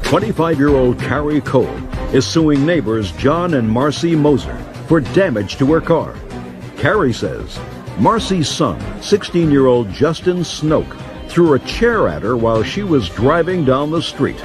25-year-old Carrie Cole is suing neighbors John and Marcy Moser for damage to her car. Carrie says Marcy's son, 16-year-old Justin.Whether, threw a chair at her while she was driving down the street.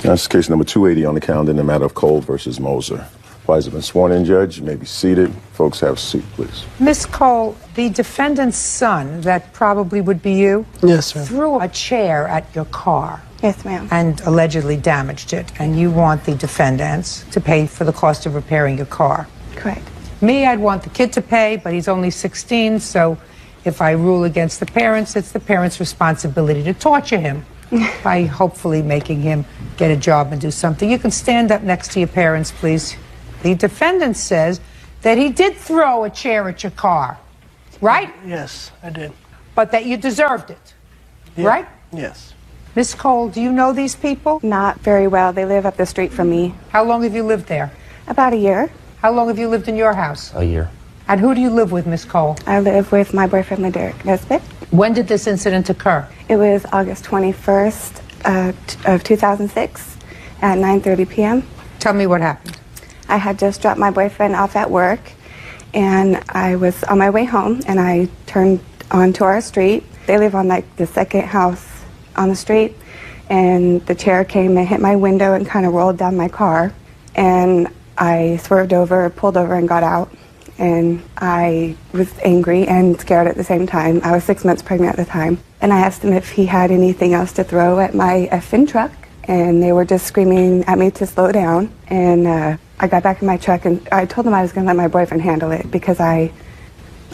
That's case number 280 on the calendar in the matter of Cole versus Moser. Parties have been sworn in, Judge. You may be seated. Folks, have a seat, please. Miss Cole, the defendant's son, that probably would be you? Yes, ma'am. Threw a chair at your car. Yes, ma'am. And allegedly damaged it. And you want the defendants to pay for the cost of repairing your car. Correct. Me, I'd want the kid to pay, but he's only 16, so if I rule against the parents, it's the parents' responsibility to torture him by hopefully making him get a job and do something. You can stand up next to your parents, please. The defendant says that he did throw a chair at your car, right? Yes, I did. But that you deserved it, Yeah. right? Yes. Miss Cole, do you know these people? Not very well. They live up the street from me. How long have you lived there? About a year. How long have you lived in your house? A year. And who do you live with, Miss Cole? I live with my boyfriend, Derek Nesbitt. When did this incident occur? It was August 21st of 2006 at 9:30 p.m. Tell me what happened. I had just dropped my boyfriend off at work, and I was on my way home, and I turned onto our street. They live on like the second house on the street, and the chair came and hit my window and kind of rolled down my car, and I swerved over, pulled over, and got out. And I was angry and scared at the same time. I was 6 months pregnant at the time. And I asked him if he had anything else to throw at my effing truck. And they were just screaming at me to slow down. And I got back in my truck, and I told them I was going to let my boyfriend handle it because I'm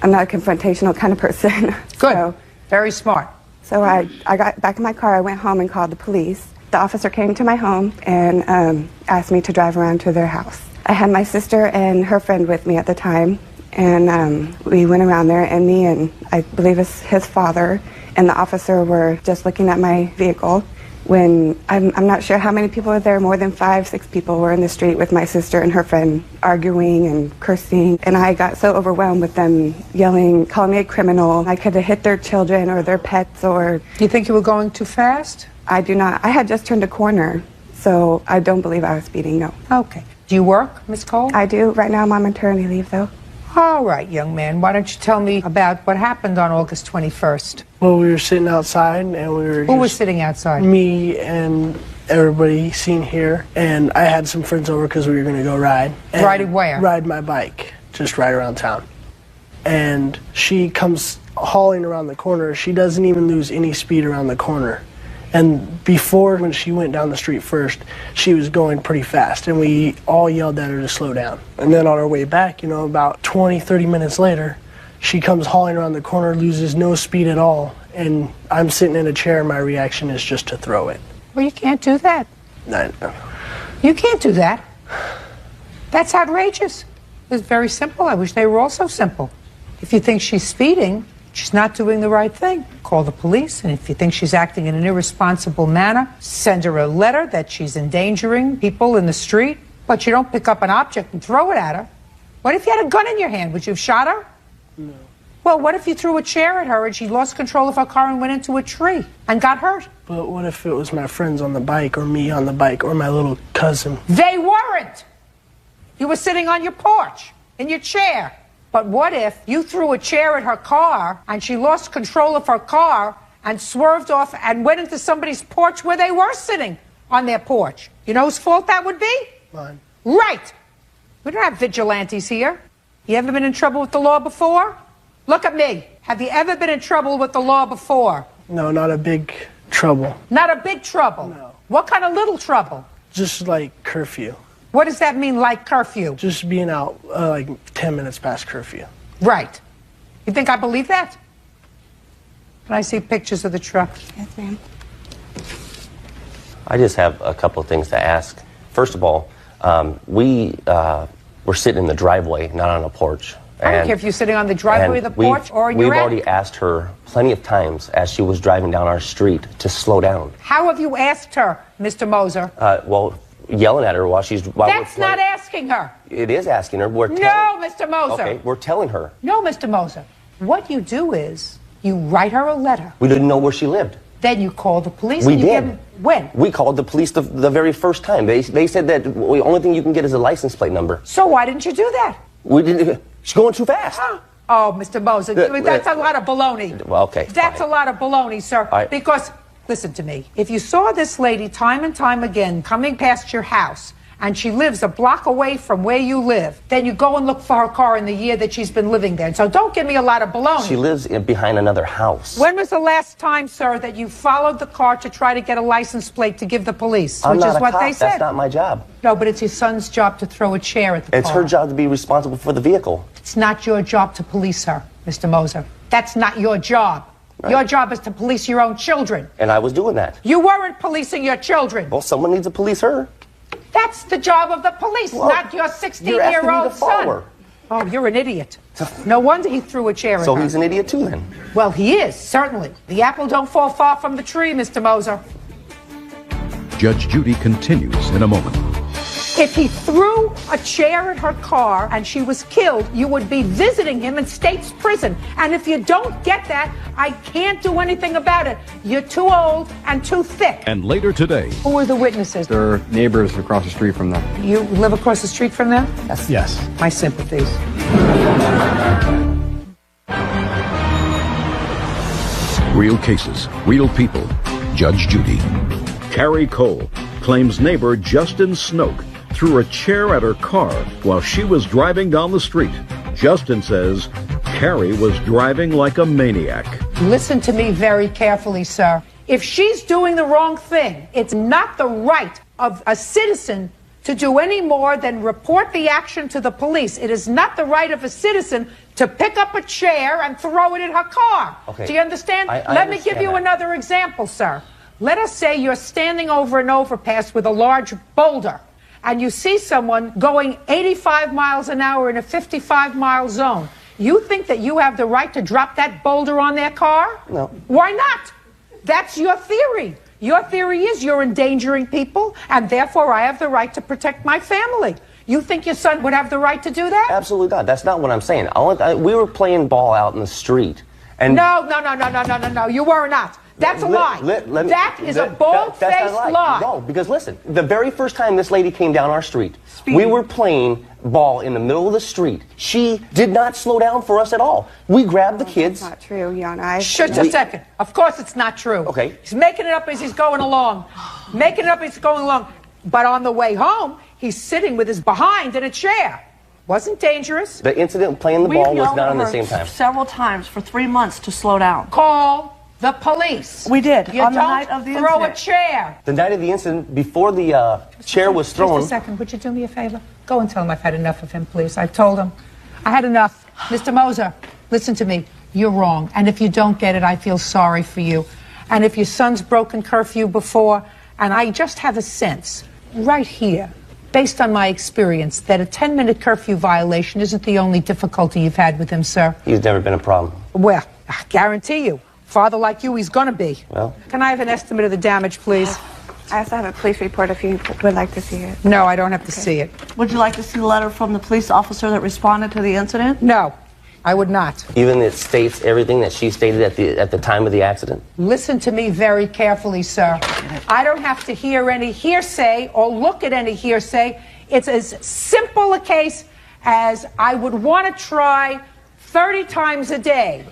not a confrontational kind of person. Good. So, very smart. So I got back in my car. I went home and called the police. The officer came to my home and asked me to drive around to their house. I had my sister and her friend with me at the time, and we went around there, and me and I believe his father and the officer were just looking at my vehicle when I'm not sure how many people were there. More than 5, 6 people were in the street with my sister and her friend arguing and cursing, and I got so overwhelmed with them yelling, calling me a criminal. I could have hit their children or their pets. Or You think you were going too fast? I do not. I had just turned a corner, so I don't believe I was speeding, no. Okay. Do you work, Miss Cole? I do. Right now I'm on maternity leave, though. All right, young man. Why don't you tell me about what happened on August 21st? Well, we were sitting outside, and we were Who was sitting outside? Me and everybody seen here, and I had some friends over because we were going to go ride. Riding where? Ride my bike, just ride around town. And she comes hauling around the corner. She doesn't even lose any speed around the corner. And before, when she went down the street first, she was going pretty fast, and we all yelled at her to slow down. And then on our way back, about 20, 30 minutes later, she comes hauling around the corner, loses no speed at all, and I'm sitting in a chair, and my reaction is just to throw it. Well, you can't do that. You can't do that. That's outrageous. It's very simple. I wish they were all so simple. If you think she's speeding, she's not doing the right thing, call the police. And if you think she's acting in an irresponsible manner, send her a letter that she's endangering people in the street. But you don't pick up an object and throw it at her. What if you had a gun in your hand? Would you have shot her? No. Well, what if you threw a chair at her and she lost control of her car and went into a tree and got hurt? But what if it was my friends on the bike, or me on the bike, or my little cousin? They weren't! You were sitting on your porch, in your chair. But what if you threw a chair at her car and she lost control of her car and swerved off and went into somebody's porch where they were sitting on their porch? You know whose fault that would be? Mine. Right. We don't have vigilantes here. You ever been in trouble with the law before? Look at me. Have you ever been in trouble with the law before? No, not a big trouble. Not a big trouble? No. What kind of little trouble? Just like curfew. What does that mean, like curfew? Just being out like 10 minutes past curfew. Right. You think I believe that? Can I see pictures of the truck? Yes, ma'am. I just have a couple of things to ask. First of all, we were sitting in the driveway, not on a porch. I don't care if you're sitting on the driveway, the porch, or in your We've attic. already asked her plenty of times as she was driving down our street to slow down. How have you asked her, Mr. Moser? Well, yelling at her while That's we're not asking her. It is asking her. No, Mr. Moser. Okay, we're telling her. No, Mr. Moser. What you do is You write her a letter. We didn't know where she lived. Then you call the police. We and you did. give them, when? We called the police the very first time. They said that the only thing you can get is a license plate number. So why didn't you do that? We didn't. She's going too fast. Oh, Mr. Moser, that's a lot of baloney. Well, okay. That's fine. a lot of baloney, sir. Right. Because, listen to me, if you saw this lady time and time again coming past your house, and she lives a block away from where you live, then you go and look for her car in the year that she's been living there. So don't give me a lot of baloney. She lives behind another house. When was the last time, sir, that you followed the car to try to get a license plate to give the police? I'm which not is a what cop. they said. That's not my job. No, but it's your son's job to throw a chair at the car. It's her job to be responsible for the vehicle. It's not your job to police her, Mr. Moser. That's not your job. Right. Your job is to police your own children. And I was doing that. You weren't policing your children. Well, someone needs to police her. That's the job of the police, Well, not your you're asking me 16-year-old to follow son. her. Oh, you're an idiot. No wonder he threw a chair at So her. he's an idiot too, then. Well, he is, certainly. The apple don't fall far from the tree, Mr. Moser. Judge Judy continues in a moment. If he threw a chair at her car and she was killed, you would be visiting him in state's prison. And if you don't get that, I can't do anything about it. You're too old and too thick. And later today, Who are the witnesses? They're neighbors across the street from them. You live across the street from them? Yes. My sympathies. real cases, real people. Judge Judy. Carrie Cole claims neighbor Justin Snoke threw a chair at her car while she was driving down the street. Justin says Carrie was driving like a maniac. Listen to me very carefully, sir. If she's doing the wrong thing, it's not the right of a citizen to do any more than report the action to the police. It is not the right of a citizen to pick up a chair and throw it in her car. Okay. Do you understand? I Let me give understand you that. another example, sir. Let us say you're standing over an overpass with a large boulder, and you see someone going 85 miles an hour in a 55-mile zone. You think that you have the right to drop that boulder on their car? No. Why not? That's your theory. Your theory is you're endangering people, and therefore I have the right to protect my family. You think your son would have the right to do that? Absolutely not. That's not what I'm saying. We were playing ball out in the street. And No, you were not. That's a lie. That is a bold-faced lie. No, because listen, the very first time this lady came down our street, we were playing ball in the middle of the street. She did not slow down for us at all. We grabbed the kids. That's not true, Yana. Shut a second. Of course it's not true. Okay. He's making it up as he's going along. Making it up as he's going along. But on the way home, he's sitting with his behind in a chair. Wasn't dangerous. The incident playing the ball was not on the same time. Several times for 3 months to slow down. Call the police. We did, You on the don't night of the throw incident. a chair. The night of the incident, before the chair was thrown. Just a second. Would you do me a favor? Go and tell him I've had enough of him, please. I told him. I had enough. Mr. Moser, listen to me. You're wrong. And if you don't get it, I feel sorry for you. And if your son's broken curfew before, and I just have a sense, right here, based on my experience, that a 10-minute curfew violation isn't the only difficulty you've had with him, sir. He's never been a problem. Well, I guarantee you, father like you, he's gonna be. Well. Can I have an estimate of the damage, please? I also have a police report if you would like to see it. No, I don't have to see it. Would you like to see the letter from the police officer that responded to the incident? No, I would not. Even it states everything that she stated at the time of the accident. Listen to me very carefully, sir. I don't have to hear any hearsay or look at any hearsay. It's as simple a case as I would want to try 30 times a day.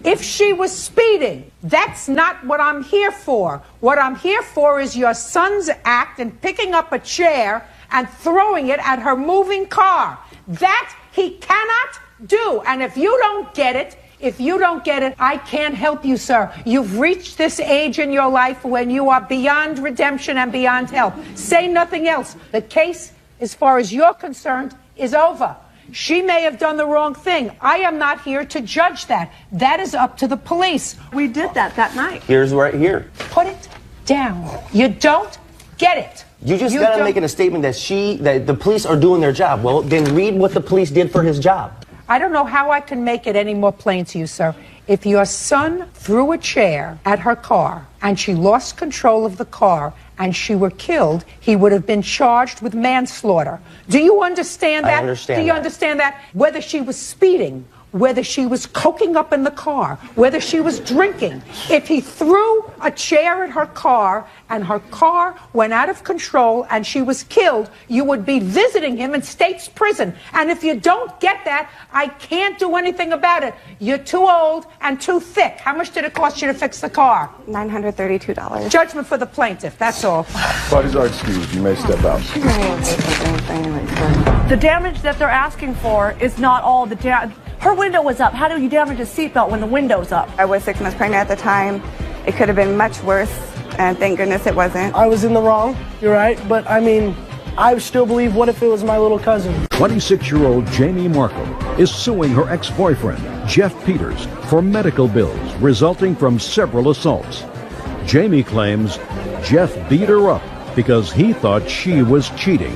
If she was speeding, that's not what I'm here for. What I'm here for is your son's act in picking up a chair and throwing it at her moving car. That he cannot do. And if you don't get it, I can't help you, sir. You've reached this age in your life when you are beyond redemption and beyond help. Say nothing else. The case, as far as you're concerned, is over. She may have done the wrong thing. I am not here to judge that. That is up to the police. We did that night. Here's right here. Put it down. You don't get it. You just got to make a statement that the police are doing their job. Well, then read what the police did for his job. I don't know how I can make it any more plain to you, sir. If your son threw a chair at her car and she lost control of the car and she were killed, he would have been charged with manslaughter. Do you understand that? I understand Do you that. understand that? Whether she was speeding whether she was coking up in the car, whether she was drinking. If he threw a chair at her car and her car went out of control and she was killed, you would be visiting him in state's prison. And if you don't get that, I can't do anything about it. You're too old and too thick. How much did it cost you to fix the car? $932. Judgment for the plaintiff, that's all. Parties are excused. You may step out. The damage that they're asking for is not all the damage. Her window was up. How do you damage a seatbelt when the window's up? I was 6 months pregnant at the time. It could have been much worse, and thank goodness it wasn't. I was in the wrong, you're right, but I mean, I still believe, what if it was my little cousin? 26-year-old Jamie Markle is suing her ex-boyfriend, Jeff Peters, for medical bills resulting from several assaults. Jamie claims Jeff beat her up because he thought she was cheating.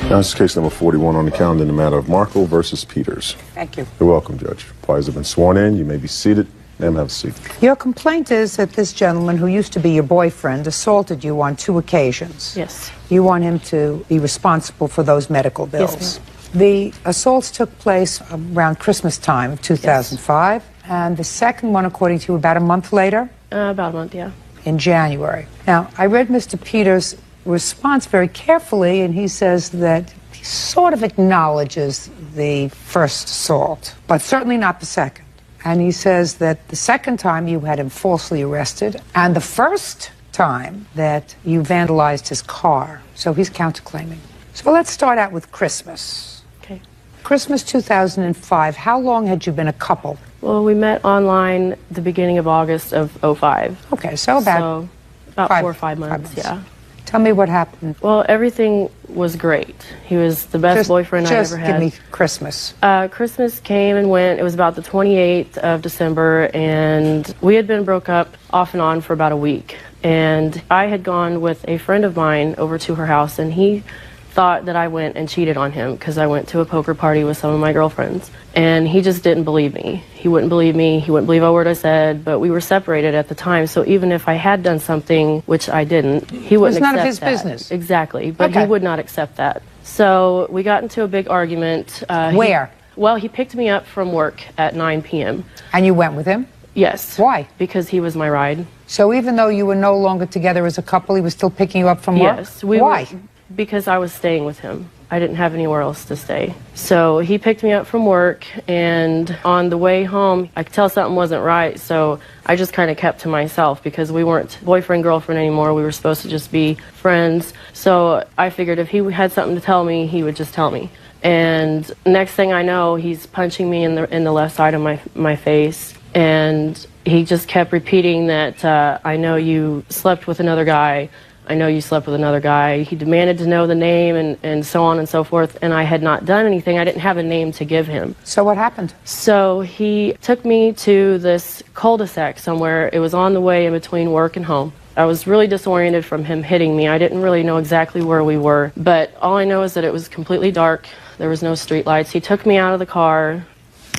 Now, this is case number 41 on the calendar in the matter of Markle versus Peters. Thank you. You're welcome, Judge. Parties have been sworn in. You may be seated. Ma'am, have a seat. Your complaint is that this gentleman, who used to be your boyfriend, assaulted you on 2 occasions. Yes. You want him to be responsible for those medical bills. Yes, the assaults took place around Christmas time of 2005, and the second one, according to you, about a month later? About a month, yeah. In January. Now, I read Mr. Peters' response very carefully, and he says that he sort of acknowledges the first assault, but certainly not the second. And he says that the second time you had him falsely arrested, and the first time that you vandalized his car. So he's counterclaiming. So let's start out with Christmas. Okay. Christmas 2005, how long had you been a couple? Well, we met online the beginning of August of 05. Okay, so about 4 or 5 months, yeah. Tell me what happened. Well, everything was great. He was the best boyfriend I ever had. Just give me Christmas. Christmas came and went. It was about the 28th of December, and we had been broke up off and on for about a week. And I had gone with a friend of mine over to her house, and he thought that I went and cheated on him because I went to a poker party with some of my girlfriends. And he just didn't believe me. He wouldn't believe me. He wouldn't believe a word I said. But we were separated at the time, so even if I had done something, which I didn't, he wouldn't accept that. It's none of his business. Exactly. But he would not accept that. So we got into a big argument. Where? Well, he picked me up from work at 9 p.m. And you went with him? Yes. Why? Because he was my ride. So even though you were no longer together as a couple, he was still picking you up from work? Yes. Why? Because I was staying with him. I didn't have anywhere else to stay. So he picked me up from work, and on the way home, I could tell something wasn't right, so I just kind of kept to myself because we weren't boyfriend, girlfriend anymore. We were supposed to just be friends. So I figured if he had something to tell me, he would just tell me. And next thing I know, he's punching me in the left side of my face, and he just kept repeating that, I know you slept with another guy. I know you slept with another guy. He demanded to know the name and so on and so forth, and I had not done anything. I didn't have a name to give him. So what happened? So he took me to this cul-de-sac somewhere. It was on the way in between work and home. I was really disoriented from him hitting me. I didn't really know exactly where we were, but all I know is that it was completely dark. There was no street lights. He took me out of the car,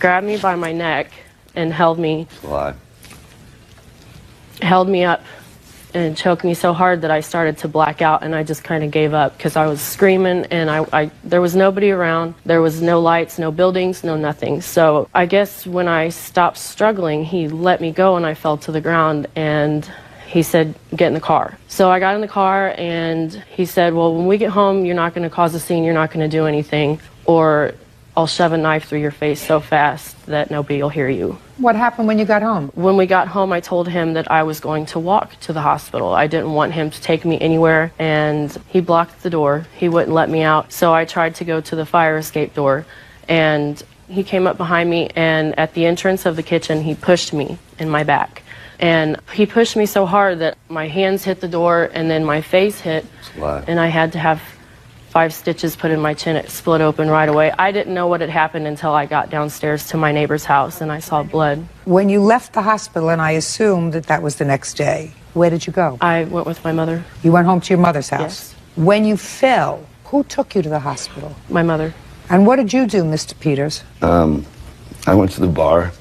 grabbed me by my neck, and held me up and choked me so hard that I started to black out, and I just kind of gave up because I was screaming, and there was nobody around. There was no lights, no buildings, no nothing. So I guess when I stopped struggling, he let me go, and I fell to the ground, and he said, get in the car. So I got in the car, and he said, well, when we get home, you're not going to cause a scene, you're not going to do anything, or I'll shove a knife through your face so fast that nobody will hear you. What happened when you got home? When we got home, I told him that I was going to walk to the hospital. I didn't want him to take me anywhere, and he blocked the door. He wouldn't let me out, so I tried to go to the fire escape door, and he came up behind me, and at the entrance of the kitchen, he pushed me in my back. And he pushed me so hard that my hands hit the door, and then my face hit, and I had to have 5 stitches put in my chin. It split open right away. I didn't know what had happened until I got downstairs to my neighbor's house and I saw blood. When you left the hospital, and I assume that was the next day, where did you go? I went with my mother. You went home to your mother's house? Yes. When you fell, who took you to the hospital? My mother. And what did you do, Mr. Peters? I went to the bar.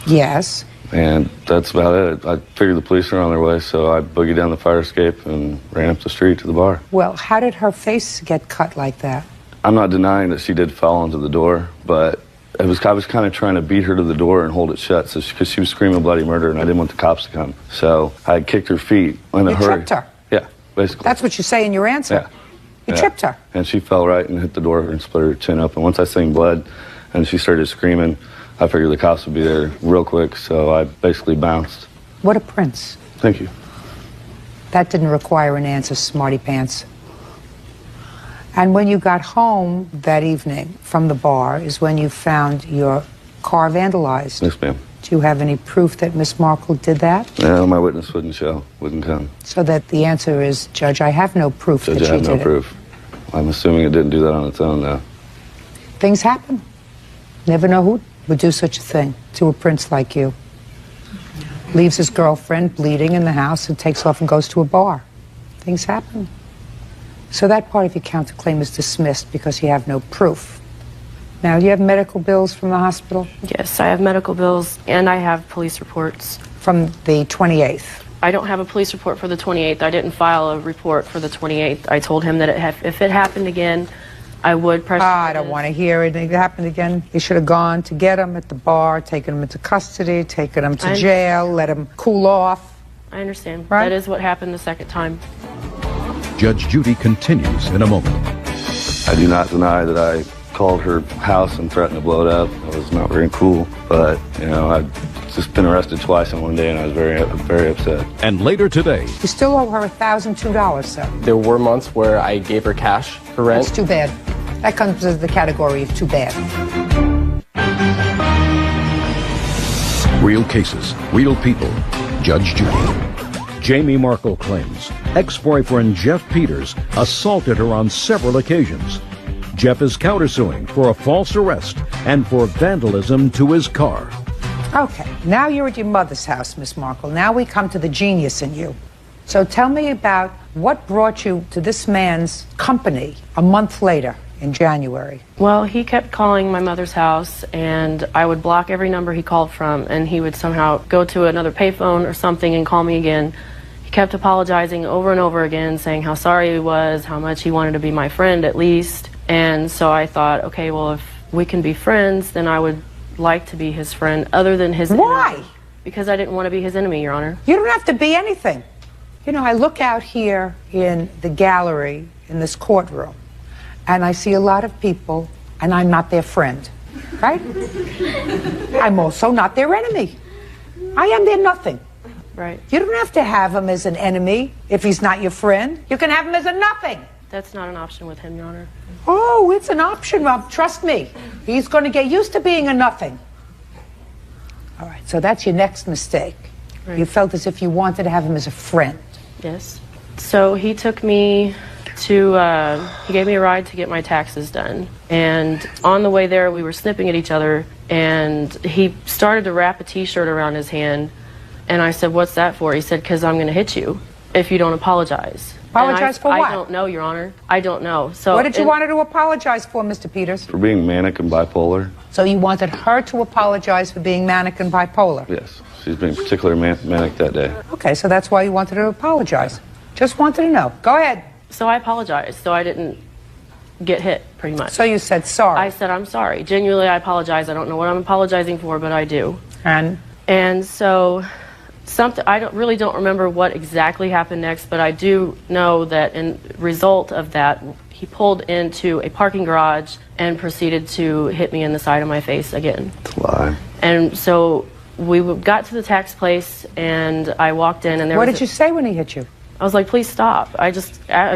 Yes. And that's about it. I figured the police were on their way, so I boogied down the fire escape and ran up the street to the bar. Well, how did her face get cut like that? I'm not denying that she did fall into the door, but I was kind of trying to beat her to the door and hold it shut, because she was screaming bloody murder, and I didn't want the cops to come. So I kicked her feet in a hurry. You tripped her? Yeah, basically. That's what you say in your answer. Yeah. You tripped her. And she fell right and hit the door and split her chin up. And once I seen blood and she started screaming, I figured the cops would be there real quick, so I basically bounced. What a prince. Thank you. That didn't require an answer, smarty pants. And when you got home that evening from the bar is when you found your car vandalized. Yes, ma'am. Do you have any proof that Miss Markle did that? No, my witness wouldn't come. So that the answer is, Judge, I have no proof that she did it. Judge, I have no proof. I'm assuming it didn't do that on its own, though. Things happen. Never know who would do such a thing to a prince like you. Leaves his girlfriend bleeding in the house and takes off and goes to a bar. Things happen. So that part of your counterclaim is dismissed because you have no proof. Now, do you have medical bills from the hospital? Yes, I have medical bills and I have police reports. From the 28th? I don't have a police report for the 28th. I didn't file a report for the 28th. I told him that if it happened again, I would press. I don't want to hear it. If it happened again, they should have gone to get him at the bar, taken him into custody, taken him to jail, let him cool off. I understand. Right? That is what happened the second time. Judge Judy continues in a moment. I do not deny that I called her house and threatened to blow it up. That was not very cool, but, you know, I'd just been arrested twice in one day, and I was very upset. And later today, You still owe her $1,002, sir. There were months where I gave her cash for rent. That's too bad. That comes as the category of too bad. real cases, real people. Judge Judy. Jamie Markle claims ex-boyfriend Jeff Peters assaulted her on several occasions. Jeff is countersuing for a false arrest and for vandalism to his car. Okay, now you're at your mother's house, Miss Markle. Now we come to the genius in you. So tell me about what brought you to this man's company a month later in January. Well, he kept calling my mother's house, and I would block every number he called from, and he would somehow go to another payphone or something and call me again. He kept apologizing over and over again, saying how sorry he was, how much he wanted to be my friend at least. And so I thought, okay, well, if we can be friends, then I would like to be his friend other than his enemy. Why? Because I didn't want to be his enemy, Your Honor. You don't have to be anything. You know, I look out here in the gallery in this courtroom, and I see a lot of people, and I'm not their friend, right? I'm also not their enemy. I am their nothing. Right. You don't have to have him as an enemy if he's not your friend. You can have him as a nothing. That's not an option with him, Your Honor. Oh, it's an option, Rob. Trust me. He's going to get used to being a nothing. All right, so that's your next mistake. Right. You felt as if you wanted to have him as a friend. Yes. So he took me to, he gave me a ride to get my taxes done. And on the way there, we were snipping at each other, and he started to wrap a T-shirt around his hand. And I said, "What's that for?" He said, "Because I'm going to hit you if you don't apologize." Apologize for what? I don't know, Your Honor. I don't know. So what did you want her to apologize for, Mr. Peters? For being manic and bipolar. So you wanted her to apologize for being manic and bipolar? Yes. She's being particularly manic that day. Okay, so that's why you wanted her to apologize. Just wanted to know. Go ahead. So I apologized, so I didn't get hit, pretty much. So you said sorry. I said, "I'm sorry. Genuinely, I apologize. I don't know what I'm apologizing for, but I do." And so I really don't remember what exactly happened next, but I do know that in result of that, he pulled into a parking garage and proceeded to hit me in the side of my face again. Lie. And so we got to the tax place, and I walked in, and there What was did you say when he hit you? I was like, "Please stop." I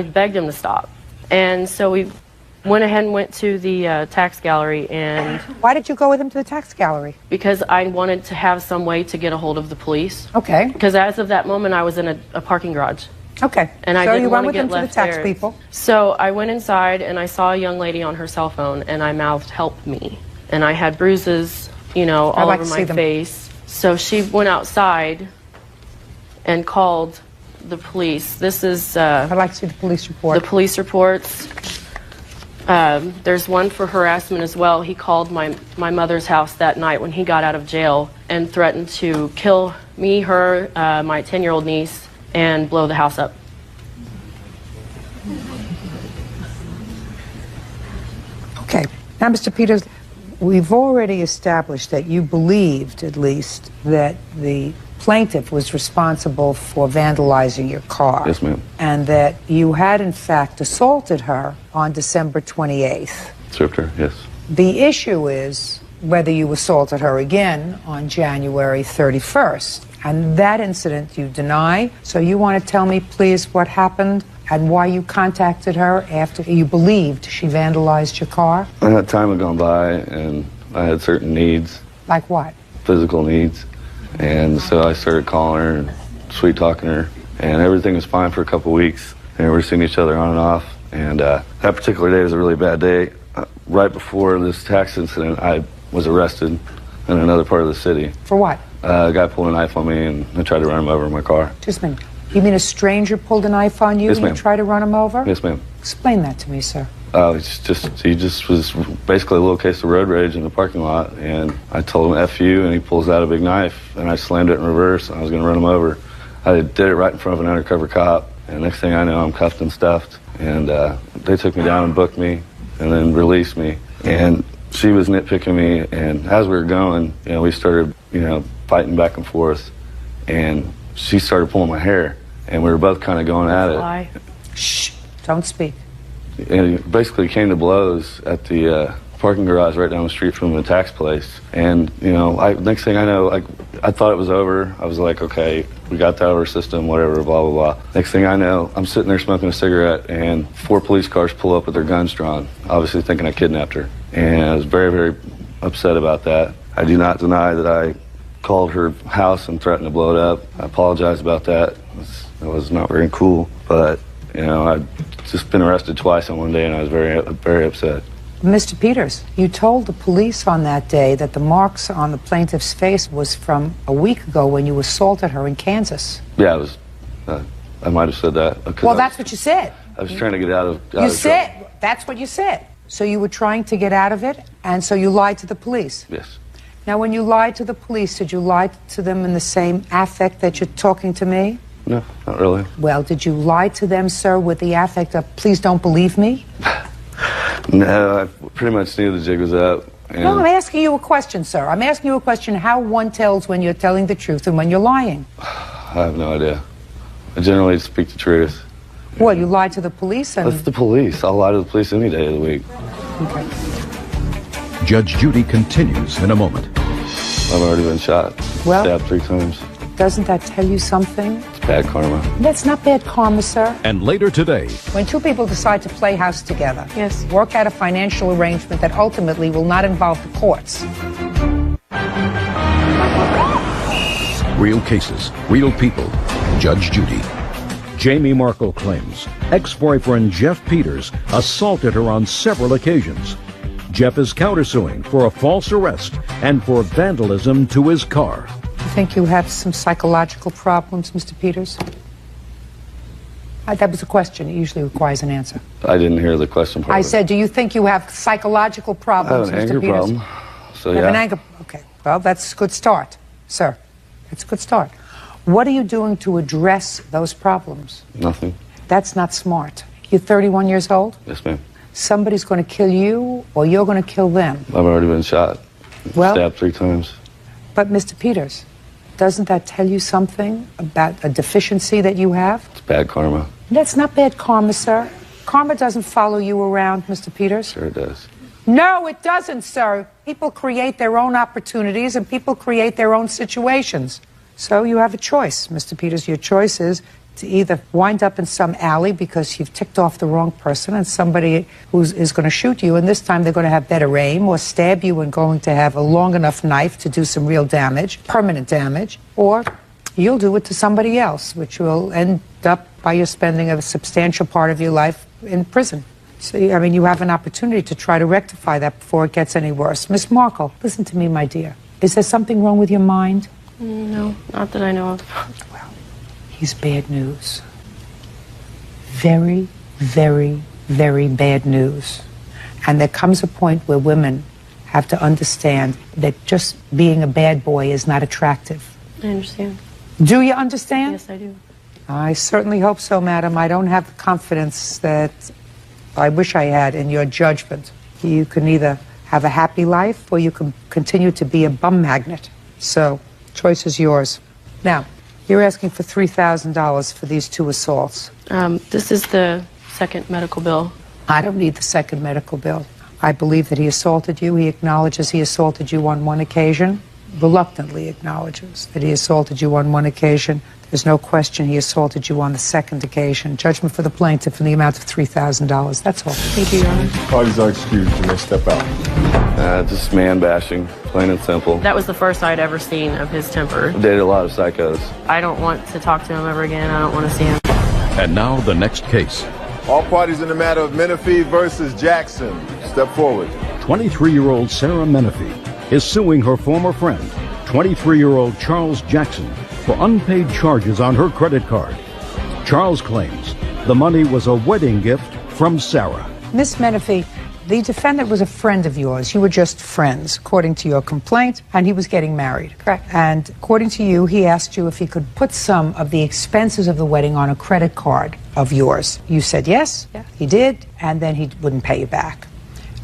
begged him to stop. And so we went ahead and went to the tax gallery. And why did you go with him to the tax gallery? Because I wanted to have some way to get a hold of the police. Okay. Because as of that moment, I was in a parking garage. Okay. And I so didn't you want went to with get him to the tax there. people. So I went inside, and I saw a young lady on her cell phone, and I mouthed, "Help me." And I had bruises, you know, all over my face. So she went outside and called the police. This is... I'd like to see the police report. The police reports. There's one for harassment as well. He called my mother's house that night when he got out of jail and threatened to kill me, her, my 10-year-old niece, and blow the house up. Okay. Now, Mr. Peters, we've already established that you believed, at least, that the plaintiff was responsible for vandalizing your car. Yes, ma'am. And that you had, in fact, assaulted her on December 28th. Stripped her, yes. The issue is whether you assaulted her again on January 31st. And that incident you deny. So you want to tell me, please, what happened and why you contacted her after you believed she vandalized your car? That time had gone by, and I had certain needs. Like what? Physical needs. And so I started calling her and sweet-talking her, and everything was fine for a couple weeks. And we were seeing each other on and off. And that particular day was a really bad day. Right before this tax incident, I was arrested in another part of the city. For what? A guy pulled a knife on me, and I tried to run him over in my car. Just a minute. You mean a stranger pulled a knife on you Yes, and you ma'am. tried to run him over? Yes, ma'am. Explain that to me, sir. He just was basically a little case of road rage in the parking lot, and I told him F you, and he pulls out a big knife, and I slammed it in reverse, and I was going to run him over. I did it right in front of an undercover cop, and next thing I know, I'm cuffed and stuffed, and they took me down and booked me, and then released me, and she was nitpicking me, and as we were going, we started, fighting back and forth, and she started pulling my hair, and we were both kind of going at it. Why? Shh, don't speak. And it basically came to blows at the parking garage right down the street from the tax place. And, next thing I know, I thought it was over. I was like, okay, we got that out of our system, whatever, blah, blah, blah. Next thing I know, I'm sitting there smoking a cigarette, and 4 police cars pull up with their guns drawn, obviously thinking I kidnapped her. And I was very, very upset about that. I do not deny that I called her house and threatened to blow it up. I apologize about that. It was not very cool, but I'd just been arrested twice in one day, and I was very, very upset. Mr. Peters, you told the police on that day that the marks on the plaintiff's face was from a week ago when you assaulted her in Kansas. Yeah, it was. I might have said that. Well, that's what you said. I was trying to get out of. You said that's what you said. So you were trying to get out of it, and so you lied to the police. Yes. Now, when you lied to the police, did you lie to them in the same affect that you're talking to me? No, not really. Well, did you lie to them, sir, with the affect of, please don't believe me? No, I pretty much knew the jig was up. And No, I'm asking you a question, sir. I'm asking you a question how one tells when you're telling the truth and when you're lying. I have no idea. I generally speak the truth. What, you lied to the police? And... That's the police. I'll lie to the police any day of the week. Okay. Judge Judy continues in a moment. I've already been shot. Well- Stabbed 3 times. Doesn't that tell you something? It's bad karma. That's not bad karma, sir. And later today, When 2 people decide to play house together, Yes. work out a financial arrangement that ultimately will not involve the courts. real cases, real people. Judge Judy. Jamie Markle claims ex-boyfriend Jeff Peters assaulted her on several occasions. Jeff is countersuing for a false arrest and for vandalism to his car. You think you have some psychological problems, Mr. Peters? That was a question. It usually requires an answer. I didn't hear the question part. I said, do you think you have psychological problems, I have an Mr. anger Peters? problem. So You have an yeah. anger. Okay. Well, that's a good start, sir. That's a good start. What are you doing to address those problems? Nothing. That's not smart. You're 31 years old. Yes, ma'am. Somebody's going to kill you, or you're going to kill them. I've already been shot. Well- Stabbed 3 times. But, Mr. Peters, doesn't that tell you something about a deficiency that you have? It's bad karma. That's not bad karma, sir. Karma doesn't follow you around, Mr. Peters. Sure it does. No, it doesn't, sir. People create their own opportunities and people create their own situations. So you have a choice, Mr. Peters. Your choice is to either wind up in some alley because you've ticked off the wrong person and somebody is going to shoot you, and this time they're going to have better aim, or stab you and going to have a long enough knife to do some real damage, permanent damage, or you'll do it to somebody else, which will end up by you spending a substantial part of your life in prison. So, I mean, you have an opportunity to try to rectify that before it gets any worse. Miss Markle, listen to me, my dear. Is there something wrong with your mind? No, not that I know of. Well, he's bad news. Very, very, very bad news. And there comes a point where women have to understand that just being a bad boy is not attractive. I understand. Do you understand? Yes, I do. I certainly hope so, madam. I don't have the confidence that I wish I had in your judgment. You can either have a happy life or you can continue to be a bum magnet. So, choice is yours. Now, you're asking for $3,000 for these 2 assaults. This is the second medical bill. I don't need the second medical bill. I believe that he assaulted you. He acknowledges he assaulted you on one occasion. Reluctantly acknowledges that he assaulted you on one occasion. There's no question he assaulted you on the second occasion. Judgment for the plaintiff in the amount of $3,000. That's all. Thank you, Your Honor. Parties are excused. You may step out. Just man bashing, plain and simple. That was the first I'd ever seen of his temper. I've dated a lot of psychos. I don't want to talk to him ever again. I don't want to see him. And now the next case. All parties in the matter of Menifee versus Jackson, step forward. 23-year-old Sarah Menifee is suing her former friend, 23-year-old Charles Jackson, for unpaid charges on her credit card. Charles claims the money was a wedding gift from Sarah. Miss Menifee, the defendant was a friend of yours. You were just friends, according to your complaint, and he was getting married. Correct. And according to you, he asked you if he could put some of the expenses of the wedding on a credit card of yours. You said yes. Yeah. He did, and then he wouldn't pay you back.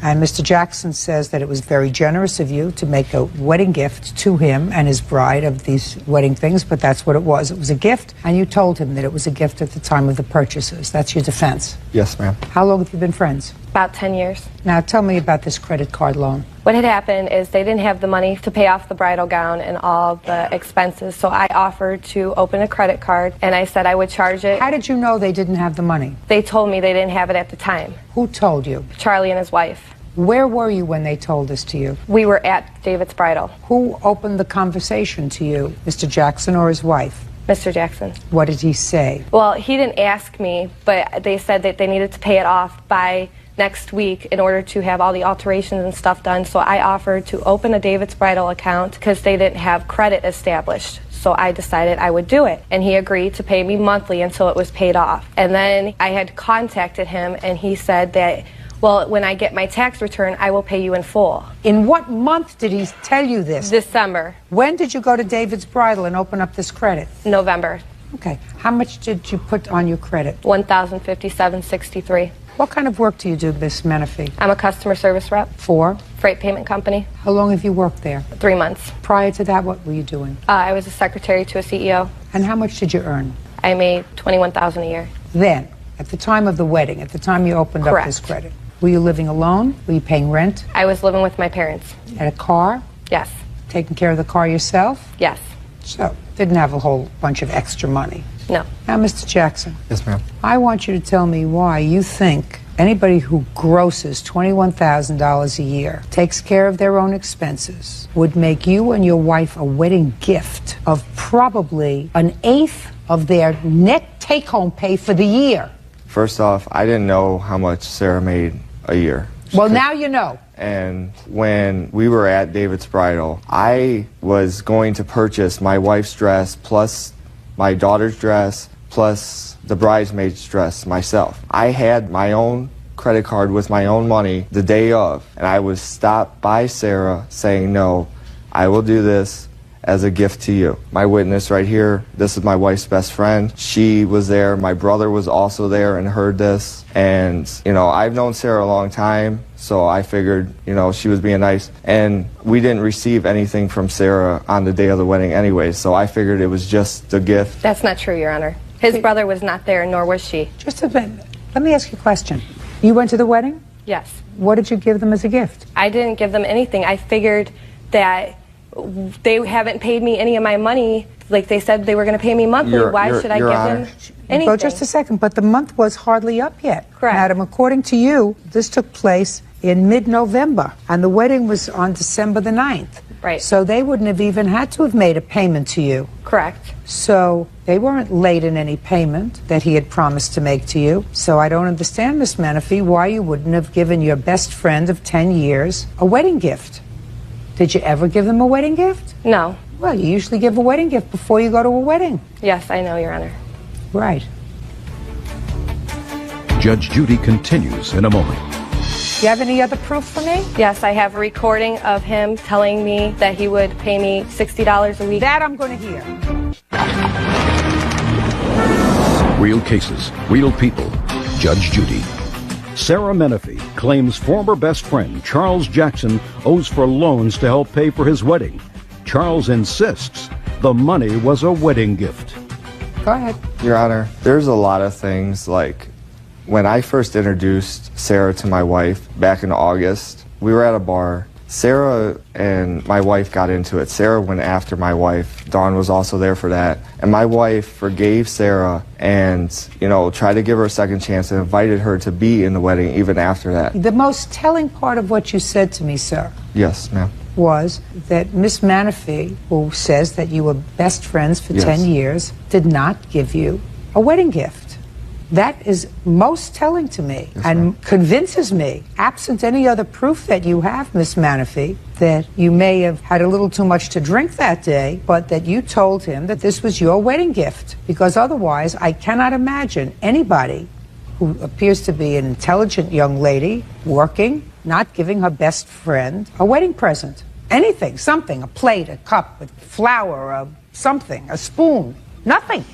And Mr. Jackson says that it was very generous of you to make a wedding gift to him and his bride of these wedding things, but that's what it was. It was a gift, and you told him that it was a gift at the time of the purchases. That's your defense. Yes, ma'am. How long have you been friends? About 10 years. Now, tell me about this credit card loan. What had happened is they didn't have the money to pay off the bridal gown and all the expenses, so I offered to open a credit card, and I said I would charge it. How did you know they didn't have the money? They told me they didn't have it at the time. Who told you? Charlie and his wife. Where were you when they told this to you? We were at David's bridal. Who opened the conversation to you, Mr. Jackson or his wife? Mr. Jackson. What did he say? Well, he didn't ask me, but they said that they needed to pay it off by next week in order to have all the alterations and stuff done. So I offered to open a David's bridal account because they didn't have credit established. So I decided I would do it. And he agreed to pay me monthly until it was paid off. And then I had contacted him, and he said that, well, when I get my tax return, I will pay you in full. In what month did he tell you this? December. When did you go to David's bridal and open up this credit? November. Okay. How much did you put on your credit? $1,057.63. What kind of work do you do, Miss Menifee? I'm a customer service rep. For? Freight payment company. How long have you worked there? 3 months. Prior to that, what were you doing? I was a secretary to a CEO. And how much did you earn? I made $21,000 a year. Then, at the time of the wedding, at the time you opened up this credit, were you living alone? Were you paying rent? I was living with my parents. Had a car? Yes. Taking care of the car yourself? Yes. So, didn't have a whole bunch of extra money. No. Now, Mr. Jackson. Yes, ma'am. I want you to tell me why you think anybody who grosses $21,000 a year, takes care of their own expenses, would make you and your wife a wedding gift of probably 1/8 of their net take-home pay for the year. First off, I didn't know how much Sarah made a year. Well, now you know. And when we were at David's bridal, I was going to purchase my wife's dress plus my daughter's dress plus the bridesmaid's dress myself. I had my own credit card with my own money the day of, and I was stopped by Sarah saying, no, I will do this as a gift to you. My witness right here, this is my wife's best friend. She was there. My brother was also there and heard this. And, you know, I've known Sarah a long time, so I figured, you know, she was being nice. And we didn't receive anything from Sarah on the day of the wedding anyway, so I figured it was just a gift. That's not true, Your Honor. His brother was not there, nor was she. Just a minute. Let me ask you a question. You went to the wedding? Yes. What did you give them as a gift? I didn't give them anything. I figured that they haven't paid me any of my money. Like they said they were going to pay me monthly. Why should I give them anything? Well, just a second, but the month was hardly up yet. Correct. Madam, according to you, this took place in mid-November, and the wedding was on December the 9th. Right. So they wouldn't have even had to have made a payment to you. Correct. So they weren't late in any payment that he had promised to make to you. So I don't understand, Miss Menifee, why you wouldn't have given your best friend of 10 years a wedding gift. Did you ever give them a wedding gift? No. Well, you usually give a wedding gift before you go to a wedding. Yes, I know, Your Honor. Right. Judge Judy continues in a moment. Do you have any other proof for me? Yes, I have a recording of him telling me that he would pay me $60 a week. That I'm going to hear. Real cases, real people. Judge Judy. Sarah Menifee claims former best friend Charles Jackson owes for loans to help pay for his wedding. Charles insists the money was a wedding gift. Go ahead. Your Honor, there's a lot of things, like when I first introduced Sarah to my wife back in August, we were at a bar. Sarah and my wife got into it. Sarah went after my wife. Dawn was also there for that. And my wife forgave Sarah and, tried to give her a second chance and invited her to be in the wedding even after that. The most telling part of what you said to me, sir, Yes, ma'am. was that Miss Menifee, who says that you were best friends for 10 years, did not give you a wedding gift. That is most telling to me and convinces me, absent any other proof that you have, Miss Menifee, that you may have had a little too much to drink that day, but that you told him that this was your wedding gift. Because otherwise, I cannot imagine anybody who appears to be an intelligent young lady working, not giving her best friend a wedding present. Anything, something, a plate, a cup, a flower, something, a spoon, nothing.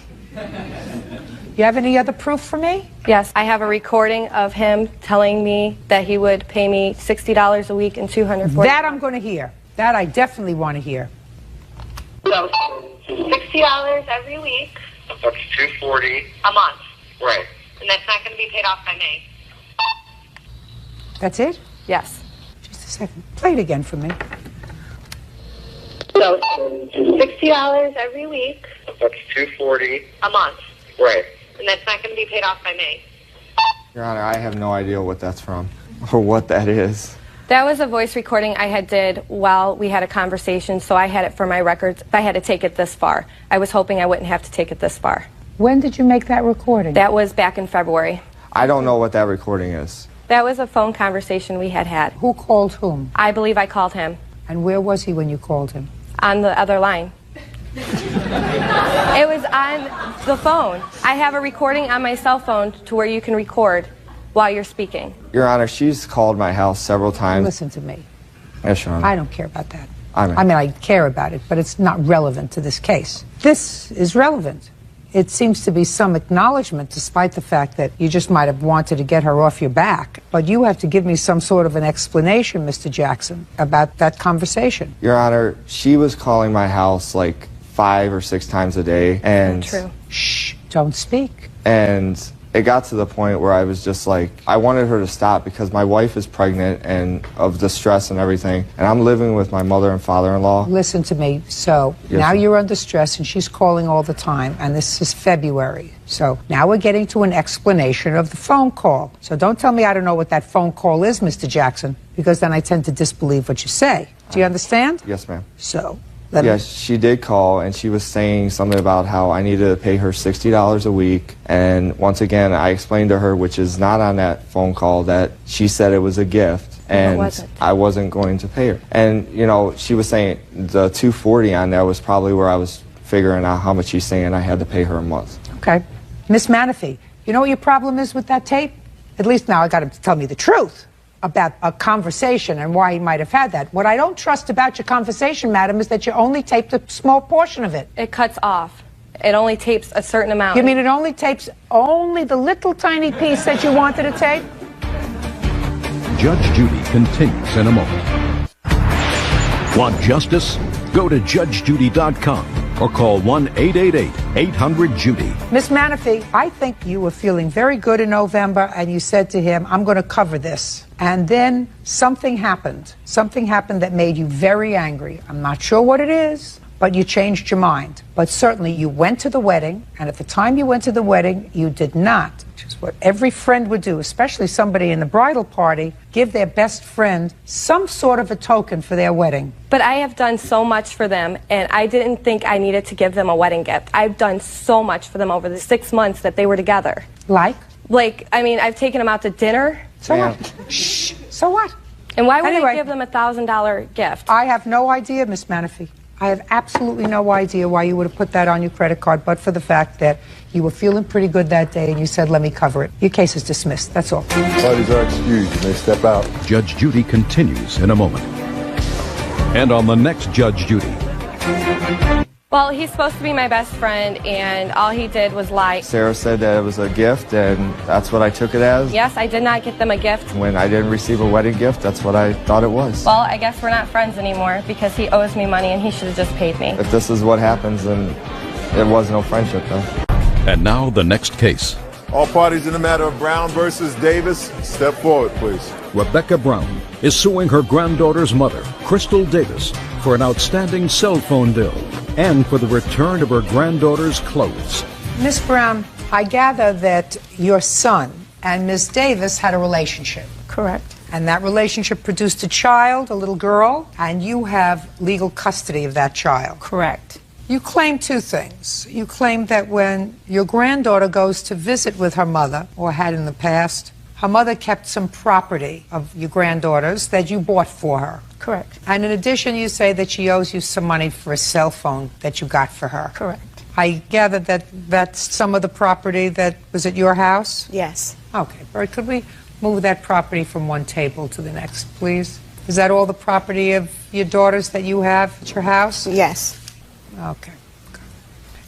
You have any other proof for me? Yes, I have a recording of him telling me that he would pay me $60 a week and $240. That I'm going to hear. That I definitely want to hear. So, $60 every week. That's $240 a month. Right. And that's not going to be paid off by May. That's it? Yes. Just a second. Play it again for me. So, $60 every week. That's $240 a month. Right. And that's not going to be paid off by May. Your Honor, I have no idea what that's from or what that is. That was a voice recording I had did while we had a conversation, so I had it for my records. I had to take it this far. I was hoping I wouldn't have to take it this far. When did you make that recording? That was back in February. I don't know what that recording is. That was a phone conversation we had had. Who called whom? I believe I called him. And where was he when you called him? On the other line. It was on the phone. I have a recording on my cell phone to where you can record while you're speaking. Your Honor, she's called my house several times. Listen to me. Yes, Your Honor. I don't care about that. I mean, I care about it, but it's not relevant to this case. This is relevant. It seems to be some acknowledgement, despite the fact that you just might have wanted to get her off your back. But you have to give me some sort of an explanation, Mr. Jackson, about that conversation. Your Honor, she was calling my house like 5 or 6 times a day. And true. Shh, don't speak. And it got to the point where I was just like, I wanted her to stop because my wife is pregnant and of the stress and everything. And I'm living with my mother and father-in-law. Listen to me. So now you're under stress and she's calling all the time. And this is February. So now we're getting to an explanation of the phone call. So don't tell me I don't know what that phone call is, Mr. Jackson, because then I tend to disbelieve what you say. Do you understand? Yes, ma'am. So yes, she did call, and she was saying something about how I needed to pay her $60 a week. And once again, I explained to her, which is not on that phone call, that she said it was a gift, and I wasn't going to pay her. And, she was saying the $240 on there was probably where I was figuring out how much she's saying I had to pay her a month. Okay. Miss Menifee, you know what your problem is with that tape? At least now I got him to tell me the truth about a conversation and why he might have had that. What I don't trust about your conversation, madam, is that you only taped a small portion of it. It cuts off. It only tapes a certain amount. You mean it only tapes only the little tiny piece that you wanted to tape? Judge Judy continues in a moment. Want justice? Go to judgejudy.com or call 1-888-800-JUDY. Miss Menifee, I think you were feeling very good in November and you said to him, I'm going to cover this. And then something happened. Something happened that made you very angry. I'm not sure what it is, but you changed your mind. But certainly you went to the wedding, and at the time you went to the wedding, you did not, which is what every friend would do, especially somebody in the bridal party, give their best friend some sort of a token for their wedding. But I have done so much for them, and I didn't think I needed to give them a wedding gift. I've done so much for them over the 6 months that they were together. Like? I've taken them out to dinner. So what? Shh. So what? And why would I give them a $1,000 gift? I have no idea, Miss Menifee. I have absolutely no idea why you would have put that on your credit card, but for the fact that you were feeling pretty good that day and you said, let me cover it. Your case is dismissed. That's all. Parties are excused. You may step out. Judge Judy continues in a moment. And on the next Judge Judy. Well, he's supposed to be my best friend, and all he did was lie. Sarah said that it was a gift, and that's what I took it as. Yes, I did not get them a gift. When I didn't receive a wedding gift, that's what I thought it was. Well, I guess we're not friends anymore because he owes me money and he should have just paid me. If this is what happens, then it was no friendship then. And now the next case. All parties in the matter of Brown versus Davis, step forward, please. Rebecca Brown is suing her granddaughter's mother, Crystal Davis, for an outstanding cell phone bill and for the return of her granddaughter's clothes. Miss Brown, I gather that your son and Miss Davis had a relationship. Correct. And that relationship produced a child, a little girl, and you have legal custody of that child. Correct. You claim two things. You claim that when your granddaughter goes to visit with her mother, or had in the past, her mother kept some property of your granddaughter's that you bought for her. Correct. And in addition, you say that she owes you some money for a cell phone that you got for her. Correct. I gather that that's some of the property that was at your house? Yes. Okay, Bert, could we move that property from one table to the next, please? Is that all the property of your daughters that you have at your house? Yes. Okay.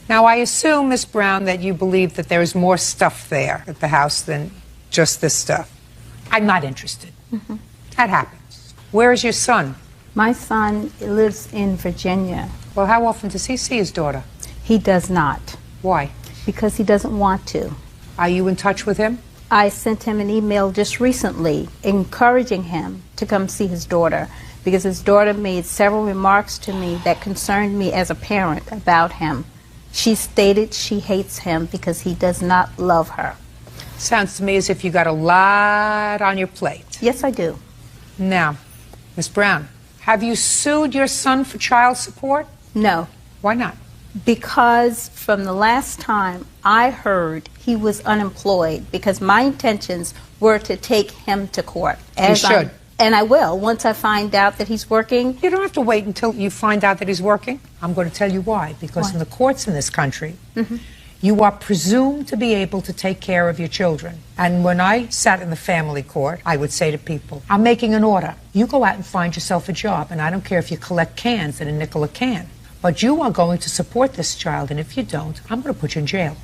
Now, I assume, Miss Brown, that you believe that there is more stuff there at the house than just this stuff. I'm not interested. Mm-hmm. That happens. Where is your son? My son lives in Virginia. Well, how often does he see his daughter? He does not. Why? Because he doesn't want to. Are you in touch with him? I sent him an email just recently encouraging him to come see his daughter because his daughter made several remarks to me that concerned me as a parent about him. She stated she hates him because he does not love her. Sounds to me as if you got a lot on your plate. Yes, I do. Now, Miss Brown, have you sued your son for child support? No. Why not? Because from the last time I heard he was unemployed, because my intentions were to take him to court. You should. And I will, once I find out that he's working. You don't have to wait until you find out that he's working. I'm going to tell you why. Because in the courts in this country, you are presumed to be able to take care of your children. And when I sat in the family court, I would say to people, I'm making an order. You go out and find yourself a job, and I don't care if you collect cans at a nickel a can. But you are going to support this child, and if you don't, I'm going to put you in jail.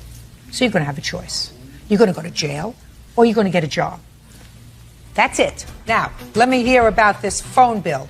So you're going to have a choice. You're going to go to jail, or you're going to get a job. That's it. Now, let me hear about this phone bill.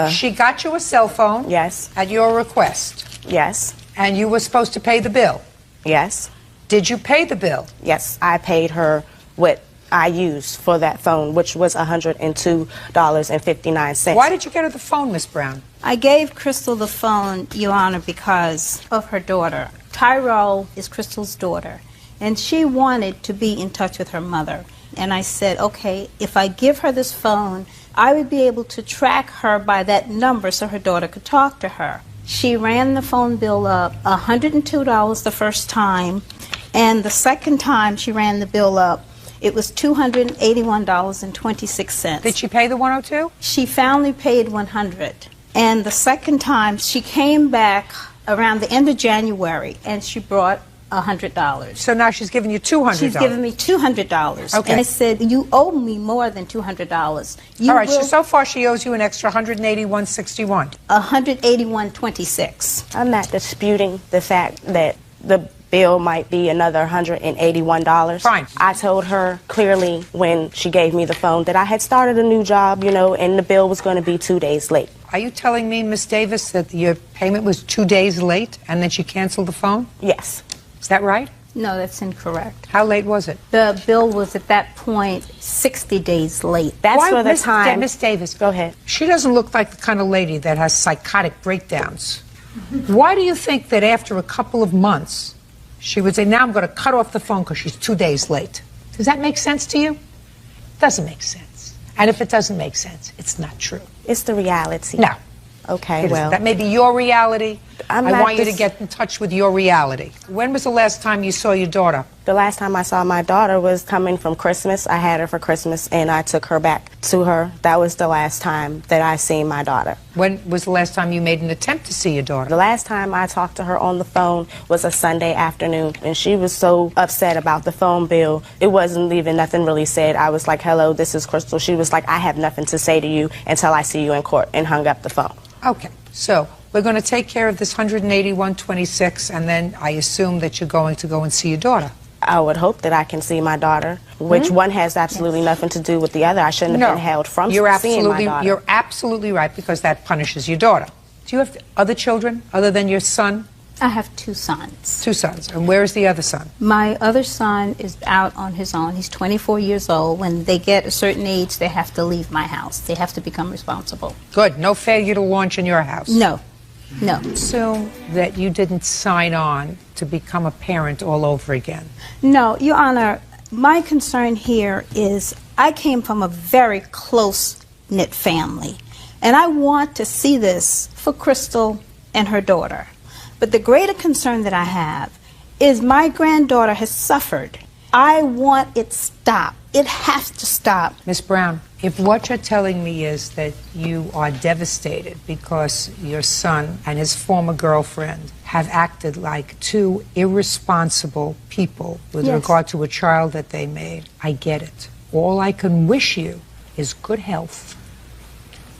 She got you a cell phone. Yes. At your request. Yes. And you were supposed to pay the bill. Yes. Did you pay the bill? Yes. I paid her what I used for that phone, which was $102.59. Why did you get her the phone, Miss Brown? I gave Crystal the phone, Your Honor, because of her daughter. Tyrell is Crystal's daughter, and she wanted to be in touch with her mother. And I said, okay, if I give her this phone, I would be able to track her by that number so her daughter could talk to her. She ran the phone bill up $102 the first time, and the second time she ran the bill up, it was $281.26. Did she pay the 102? She finally paid $100. And the second time, she came back around the end of January, and she brought $100. So now she's giving you $200. She's giving me $200. Okay. And I said, you owe me more than $200. All right, so far she owes you an extra $181.61. $181.26. I'm not disputing the fact that the bill might be another $181. Fine. I told her clearly when she gave me the phone that I had started a new job, you know, and the bill was going to be 2 days late. Are you telling me, Miss Davis, that your payment was 2 days late and then she canceled the phone? Yes. Is that right? No, that's incorrect. How late was it? The bill was at that point 60 days late. That's Why, for the time. Miss Davis, go ahead. She doesn't look like the kind of lady that has psychotic breakdowns. Why do you think that after a couple of months she would say, now I'm going to cut off the phone because she's 2 days late? Does that make sense to you? It doesn't make sense. And if it doesn't make sense, it's not true. It's the reality. No. Okay, well. That may be your reality. I not want you to get in touch with your reality. When was the last time you saw your daughter? The last time I saw my daughter was coming from Christmas. I had her for Christmas, and I took her back to her. That was the last time that I seen my daughter. When was the last time you made an attempt to see your daughter? The last time I talked to her on the phone was a Sunday afternoon, and she was so upset about the phone bill. It wasn't even nothing really said. I was like, hello, this is Crystal. She was like, I have nothing to say to you until I see you in court, and hung up the phone. Okay, so we're going to take care of this $181.26, and then I assume that you're going to go and see your daughter. I would hope that I can see my daughter, which one has absolutely nothing to do with the other. I shouldn't have been held from seeing my daughter. You're absolutely right, because that punishes your daughter. Do you have other children other than your son? I have 2 sons. 2 sons. And where is the other son? My other son is out on his own. He's 24 years old. When they get a certain age, they have to leave my house. They have to become responsible. Good. No failure to launch in your house? No. No. Assume that you didn't sign on to become a parent all over again. No, Your Honor, my concern here is I came from a very close-knit family, and I want to see this for Crystal and her daughter. But the greater concern that I have is my granddaughter has suffered. I want it stopped. It has to stop. Ms. Brown, if what you're telling me is that you are devastated because your son and his former girlfriend have acted like 2 irresponsible people with regard to a child that they made, I get it. All I can wish you is good health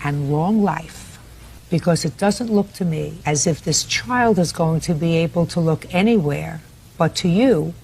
and long life, because it doesn't look to me as if this child is going to be able to look anywhere but to you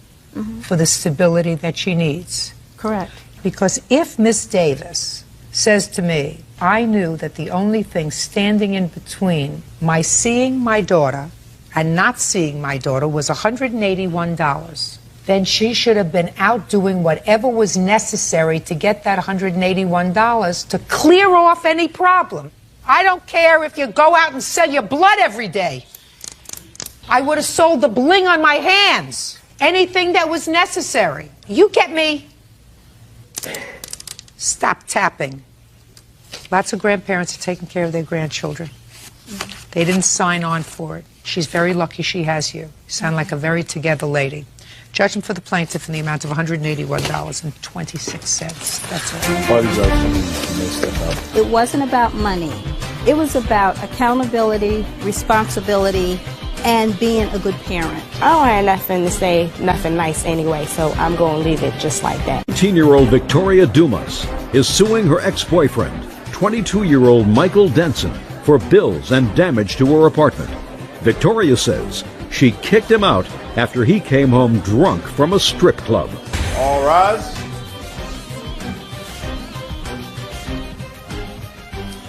for the stability that she needs. Correct. Because if Miss Davis says to me, I knew that the only thing standing in between my seeing my daughter and not seeing my daughter was $181, then she should have been out doing whatever was necessary to get that $181 to clear off any problem. I don't care if you go out and sell your blood every day. I would have sold the bling on my hands. Anything that was necessary. You get me? Stop tapping. Lots of grandparents are taking care of their grandchildren. They didn't sign on for it. She's very lucky she has you. You sound like a very together lady. Judgment for the plaintiff in the amount of $181.26. That's all. It wasn't about money. It was about accountability, responsibility, and being a good parent. I don't have nothing to say, nothing nice anyway, so I'm going to leave it just like that. 18-year-old Victoria Dumas is suing her ex-boyfriend, 22-year-old Michael Denson, for bills and damage to her apartment. Victoria says she kicked him out after he came home drunk from a strip club. All rise.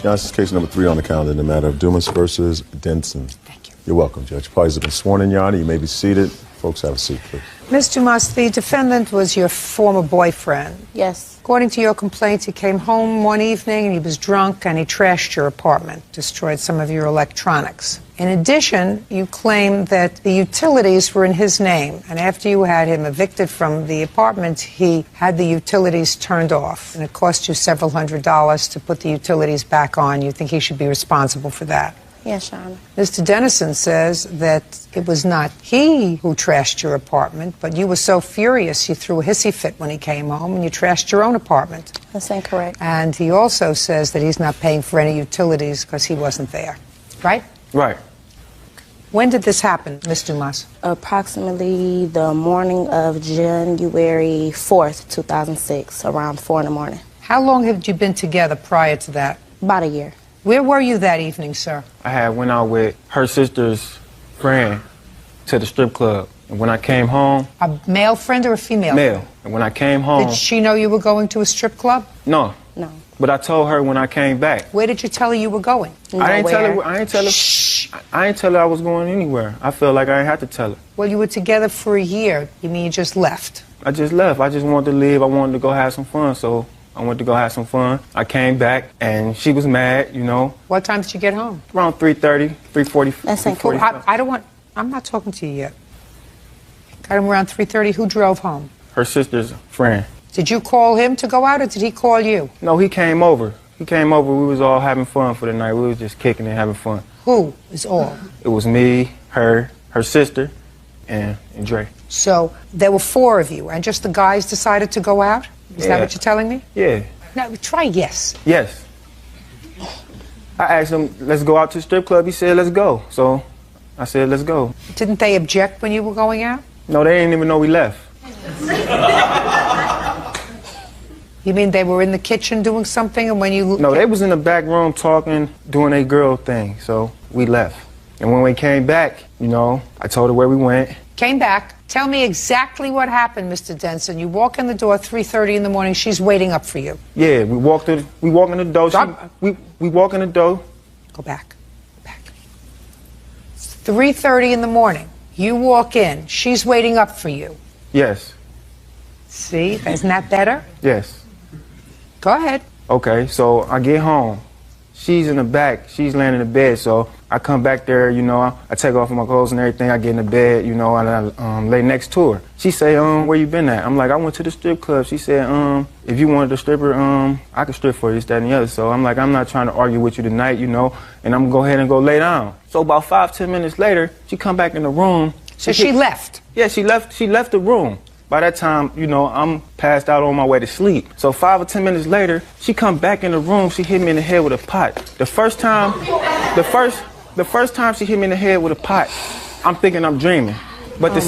Now, this is case number 3 on the calendar in the matter of Dumas versus Denson. Thank you. You're welcome, Judge. Parties have been sworn in, Your Honor. You may be seated. Folks, have a seat, please. Ms. Dumas, the defendant was your former boyfriend. Yes. According to your complaint, he came home one evening and he was drunk and he trashed your apartment, destroyed some of your electronics. In addition, you claim that the utilities were in his name, and after you had him evicted from the apartment, he had the utilities turned off, and it cost you several $100s to put the utilities back on. You think he should be responsible for that? Yes, Your Honor. Mr. Dennison says that it was not he who trashed your apartment, but you were so furious you threw a hissy fit when he came home and you trashed your own apartment. That's incorrect. And he also says that he's not paying for any utilities because he wasn't there. Right? Right. When did this happen, Ms. Dumas? Approximately the morning of January 4th, 2006, around 4 in the morning. How long had you been together prior to that? About a year. Where were you that evening, sir? I had went out with her sister's friend to the strip club. And when I came home... A male friend or a female? Male. And when I came home... Did she know you were going to a strip club? No. No. But I told her when I came back. Where did you tell her you were going? Nowhere. I ain't tell her I was going anywhere. I felt like I ain't had to tell her. Well, you were together for a year. You mean you just left? I just left. I just wanted to leave. I wanted to go have some fun, so I went to go have some fun. I came back, and she was mad, you know. What time did you get home? Around 3:30, 3:40. That's incorrect. I'm not talking to you yet. Got him around 3:30. Who drove home? Her sister's friend. Did you call him to go out, or did he call you? No, he came over. He came over. We was all having fun for the night. We was just kicking and having fun. Who is all? It was me, her sister, and Dre. So there were 4 of you, and just the guys decided to go out? Is that what you're telling me? Yeah. Now, try yes. Yes. I asked him, let's go out to the strip club. He said, let's go. So I said, let's go. Didn't they object when you were going out? No, they didn't even know we left. You mean they were in the kitchen doing something, and when you... No, they was in the back room talking, doing a girl thing, so we left. And when we came back, you know, I told her where we went. Came back. Tell me exactly what happened, Mr. Denson. You walk in the door 3:30 in the morning. She's waiting up for you. Yeah, we walk in the door. We walk in the door. Go back. Back. It's 3:30 in the morning. You walk in. She's waiting up for you. Yes. See? Isn't that better? Yes. Go ahead. Okay, so I get home. She's in the back. She's laying in the bed, so I come back there, you know, I take off my clothes and everything. I get in the bed, you know, and I lay next to her. She say, where you been at? I'm like, I went to the strip club. She said, if you wanted a stripper, I could strip for you, this, that, and the other. So I'm like, I'm not trying to argue with you tonight, you know, and I'm gonna go ahead and go lay down. So about 5-10 minutes later, she come back in the room. So she left? Yeah, she left the room. By that time, you know, I'm passed out on my way to sleep. So 5 or 10 minutes later, she come back in the room. She hit me in the head with a pot. The first time she hit me in the head with a pot, I'm thinking I'm dreaming. But the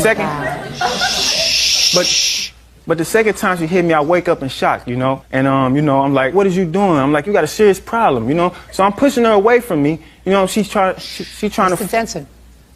second time she hit me, I wake up in shock, you know. And you know, I'm like, what is you doing? I'm like, you got a serious problem, you know. So I'm pushing her away from me. You know, she's trying to. Mr. Denson,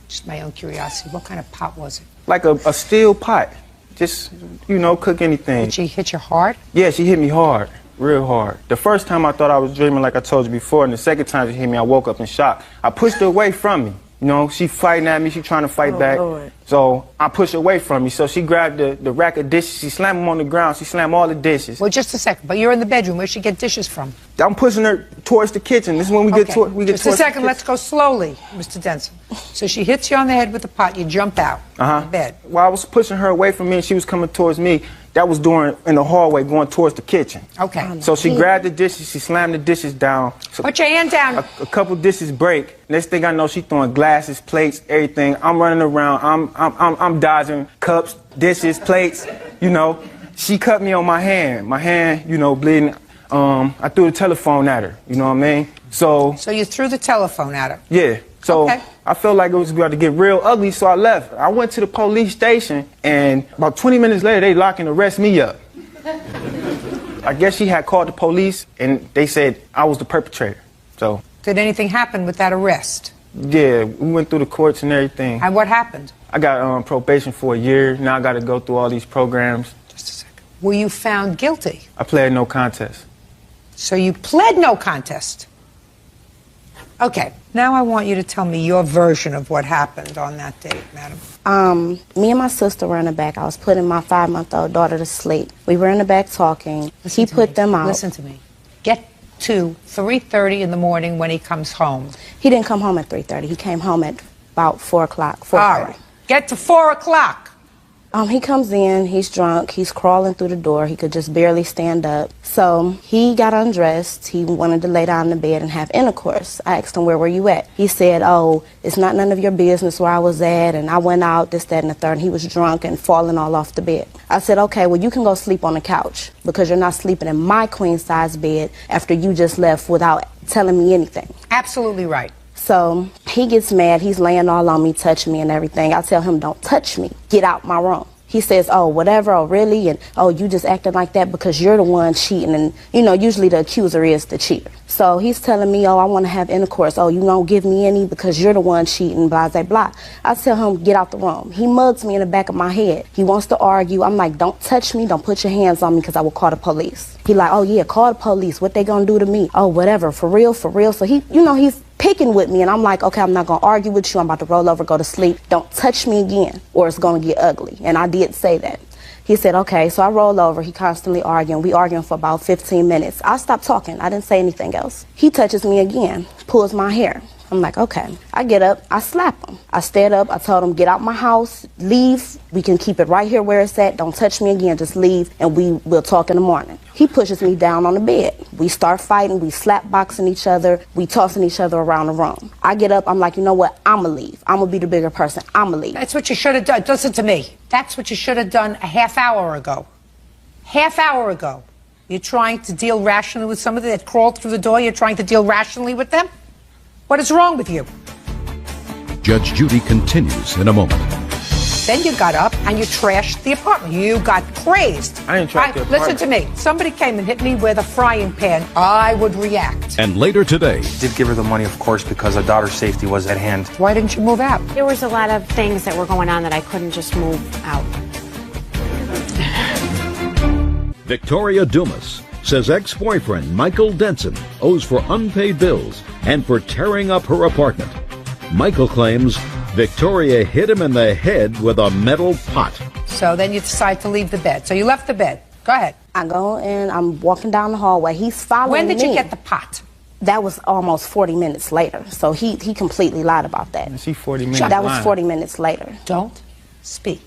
just my own curiosity. What kind of pot was it? Like a steel pot. Just, you know, cook anything. Did she hit you hard? Yeah, she hit me hard, real hard. The first time I thought I was dreaming, like I told you before, and the second time she hit me, I woke up in shock. I pushed her away from me. You know, she fighting at me, she trying to fight back. Lord. So I pushed her away from me. So she grabbed the rack of dishes, she slammed them on the ground, she slammed all the dishes. Well, just a second, but you're in the bedroom. Where'd she get dishes from? I'm pushing her towards the kitchen. This is when we get towards the kitchen. Just a second, let's go slowly, Mr. Denson. So she hits you on the head with the pot, you jump out of the bed. While I was pushing her away from me and she was coming towards me, that was during in the hallway going towards the kitchen. Okay. So she grabbed the dishes, she slammed the dishes down. So put your hand down. A couple dishes break. Next thing I know, she throwing glasses, plates, everything. I'm running around. I'm dodging cups, dishes, plates. You know, she cut me on my hand. My hand, you know, bleeding. I threw the telephone at her. You know what I mean? So you threw the telephone at her? Yeah. So I felt like it was about to get real ugly, so I left. I went to the police station, and about 20 minutes later, they lock and arrest me up. I guess she had called the police, and they said I was the perpetrator. So. Did anything happen with that arrest? Yeah, we went through the courts and everything. And what happened? I got probation for a year. Now I got to go through all these programs. Just a second. Were you found guilty? I pled no contest. So you pled no contest? Okay, now I want you to tell me your version of what happened on that date, madam. Me and my sister were in the back. I was putting my 5-month-old daughter to sleep. We were in the back talking. He put them out. Listen to me. Get to 3:30 in the morning when he comes home. He didn't come home at 3:30. He came home at about 4 o'clock. All right. Get to 4 o'clock. He comes in, he's drunk, he's crawling through the door, he could just barely stand up. So he got undressed, he wanted to lay down in the bed and have intercourse. I asked him, where were you at? He said, oh, it's not none of your business where I was at, and I went out, this, that, and the third, and he was drunk and falling all off the bed. I said, okay, well, you can go sleep on the couch, because you're not sleeping in my queen-size bed after you just left without telling me anything. Absolutely right. So he gets mad, he's laying all on me, touching me and everything. I tell him, don't touch me, get out my room. He says, oh, whatever, oh, really? And, oh, you just acting like that because you're the one cheating. And, you know, usually the accuser is the cheater. So he's telling me, oh, I want to have intercourse. Oh, you don't give me any because you're the one cheating, blah, blah, blah. I tell him, get out the room. He mugs me in the back of my head. He wants to argue. I'm like, don't touch me. Don't put your hands on me because I will call the police. He like, oh, yeah, call the police. What they going to do to me? Oh, whatever, for real, for real. So he, you know, he's picking with me, and I'm like, okay, I'm not going to argue with you. I'm about to roll over, go to sleep. Don't touch me again, or it's going to get ugly. And I did say that. He said, okay, so I roll over. He constantly arguing. We arguing for about 15 minutes. I stopped talking. I didn't say anything else. He touches me again, pulls my hair. I'm like, okay. I get up, I slap him. I stand up, I told him, get out my house, leave. We can keep it right here where it's at. Don't touch me again, just leave, and we'll talk in the morning. He pushes me down on the bed. We start fighting, we slap boxing each other, we tossing each other around the room. I get up, I'm like, you know what, I'ma leave. I'ma be the bigger person, I'ma leave. That's what you should have done. Listen to me. That's what you should have done a half hour ago. Half hour ago. You're trying to deal rationally with somebody that crawled through the door. You're trying to deal rationally with them? What is wrong with you? Judge Judy continues in a moment. Then you got up and you trashed the apartment. You got crazed. I didn't trash the apartment. Listen to me. Somebody came and hit me with a frying pan. I would react. And later today, Did give her the money, of course, because our daughter's safety was at hand. Why didn't you move out? There was a lot of things that were going on that I couldn't just move out. Victoria Dumas says ex-boyfriend Michael Denson owes for unpaid bills and for tearing up her apartment. Michael claims Victoria hit him in the head with a metal pot. So then you decide to leave the bed. So you left the bed. Go ahead. I go and I'm walking down the hallway. He's following me. When did you get the pot? That was almost 40 minutes later. So he completely lied about that. She 40 minutes. That was 40 minutes later. Don't speak.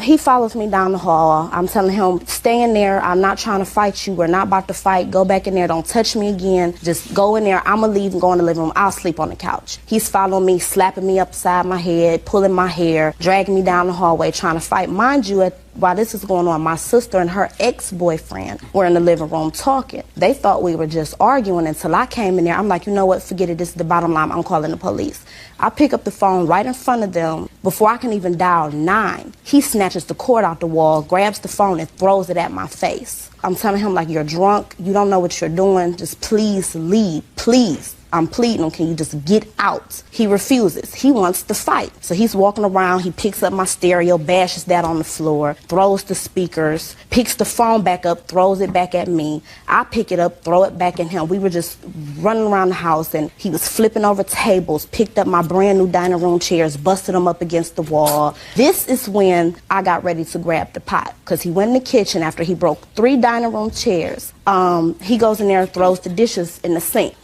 He follows me down the hall. I'm telling him, stay in there. I'm not trying to fight you. We're not about to fight. Go back in there. Don't touch me again. Just go in there. I'm going to leave and go in the living room. I'll sleep on the couch. He's following me, slapping me upside my head, pulling my hair, dragging me down the hallway, trying to fight. Mind you, while this is going on, my sister and her ex-boyfriend were in the living room talking. They thought we were just arguing until I came in there. I'm like, you know what? Forget it. This is the bottom line. I'm calling the police. I pick up the phone right in front of them. Before I can even dial 9, he snatches the cord out the wall, grabs the phone, and throws it at my face. I'm telling him, like, you're drunk. You don't know what you're doing. Just please leave. Please. I'm pleading him, can you just get out? He refuses. He wants to fight. So he's walking around, he picks up my stereo, bashes that on the floor, throws the speakers, picks the phone back up, throws it back at me. I pick it up, throw it back at him. We were just running around the house, and he was flipping over tables, picked up my brand new dining room chairs, busted them up against the wall. This is when I got ready to grab the pot, because he went in the kitchen after he broke 3 dining room chairs. He goes in there and throws the dishes in the sink.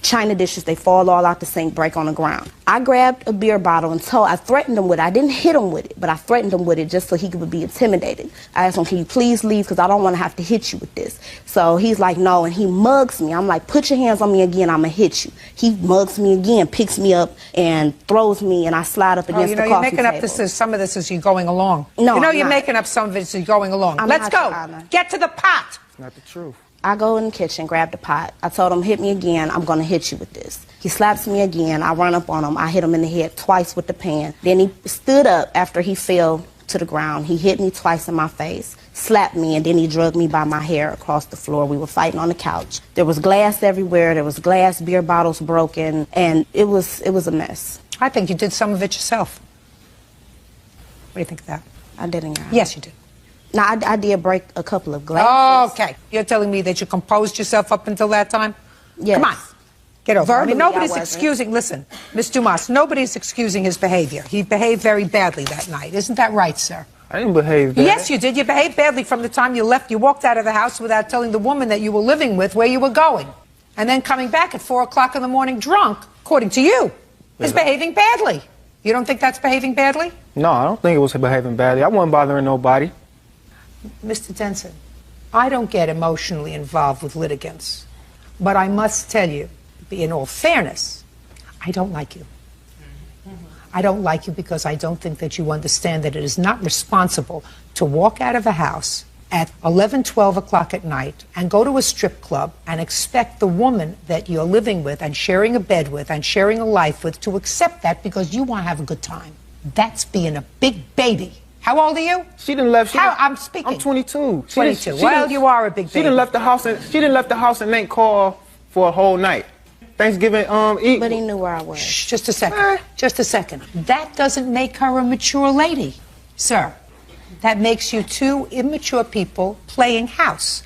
China dishes, they fall all out the sink, break on the ground. I grabbed a beer bottle and I threatened him with it. I didn't hit him with it, but I threatened him with it just so he could be intimidated. I asked him, can you please leave, because I don't want to have to hit you with this. So he's like, no, and he mugs me. I'm like, put your hands on me again, I'm going to hit you. He mugs me again, picks me up, and throws me, and I slide up against the coffee you're making table. up some of this as you're going along. No, you're making up some of it as you're going along. Let's go. Get to the pot. It's not the truth. I go in the kitchen, grab the pot. I told him, hit me again, I'm going to hit you with this. He slaps me again. I run up on him. I hit him in the head twice with the pan. Then he stood up after he fell to the ground. He hit me twice in my face, slapped me, and then he dragged me by my hair across the floor. We were fighting on the couch. There was glass everywhere. There was glass, beer bottles broken, and it was a mess. I think you did some of it yourself. What do you think of that? I didn't. Yes, you did. No, I did break a couple of glasses. Okay. You're telling me that you composed yourself up until that time? Yes. Come on. Get over it. I mean, nobody's I wasn't. excusing, listen, Ms. Dumas, nobody's excusing his behavior. He behaved very badly that night. Isn't that right, sir? I didn't behave badly. Yes, you did. You behaved badly from the time you left. You walked out of the house without telling the woman that you were living with where you were going. And then coming back at 4 o'clock in the morning drunk, according to you, is behaving badly. You don't think that's behaving badly? No, I don't think it was behaving badly. I wasn't bothering nobody. Mr. Denson, I don't get emotionally involved with litigants, but I must tell you, in all fairness, I don't like you. I don't like you because I don't think that you understand that it is not responsible to walk out of a house at 11, 12 o'clock at night and go to a strip club and expect the woman that you're living with and sharing a bed with and sharing a life with to accept that because you want to have a good time. That's being a big baby. How old are you? She didn't left. I'm speaking. I'm 22. 22. Well, you are a big baby. She didn't left the house and ain't called for a whole night. Thanksgiving Eve. But he knew where I was. Shh, just a second. Just a second. That doesn't make her a mature lady, sir. That makes you 2 immature people playing house.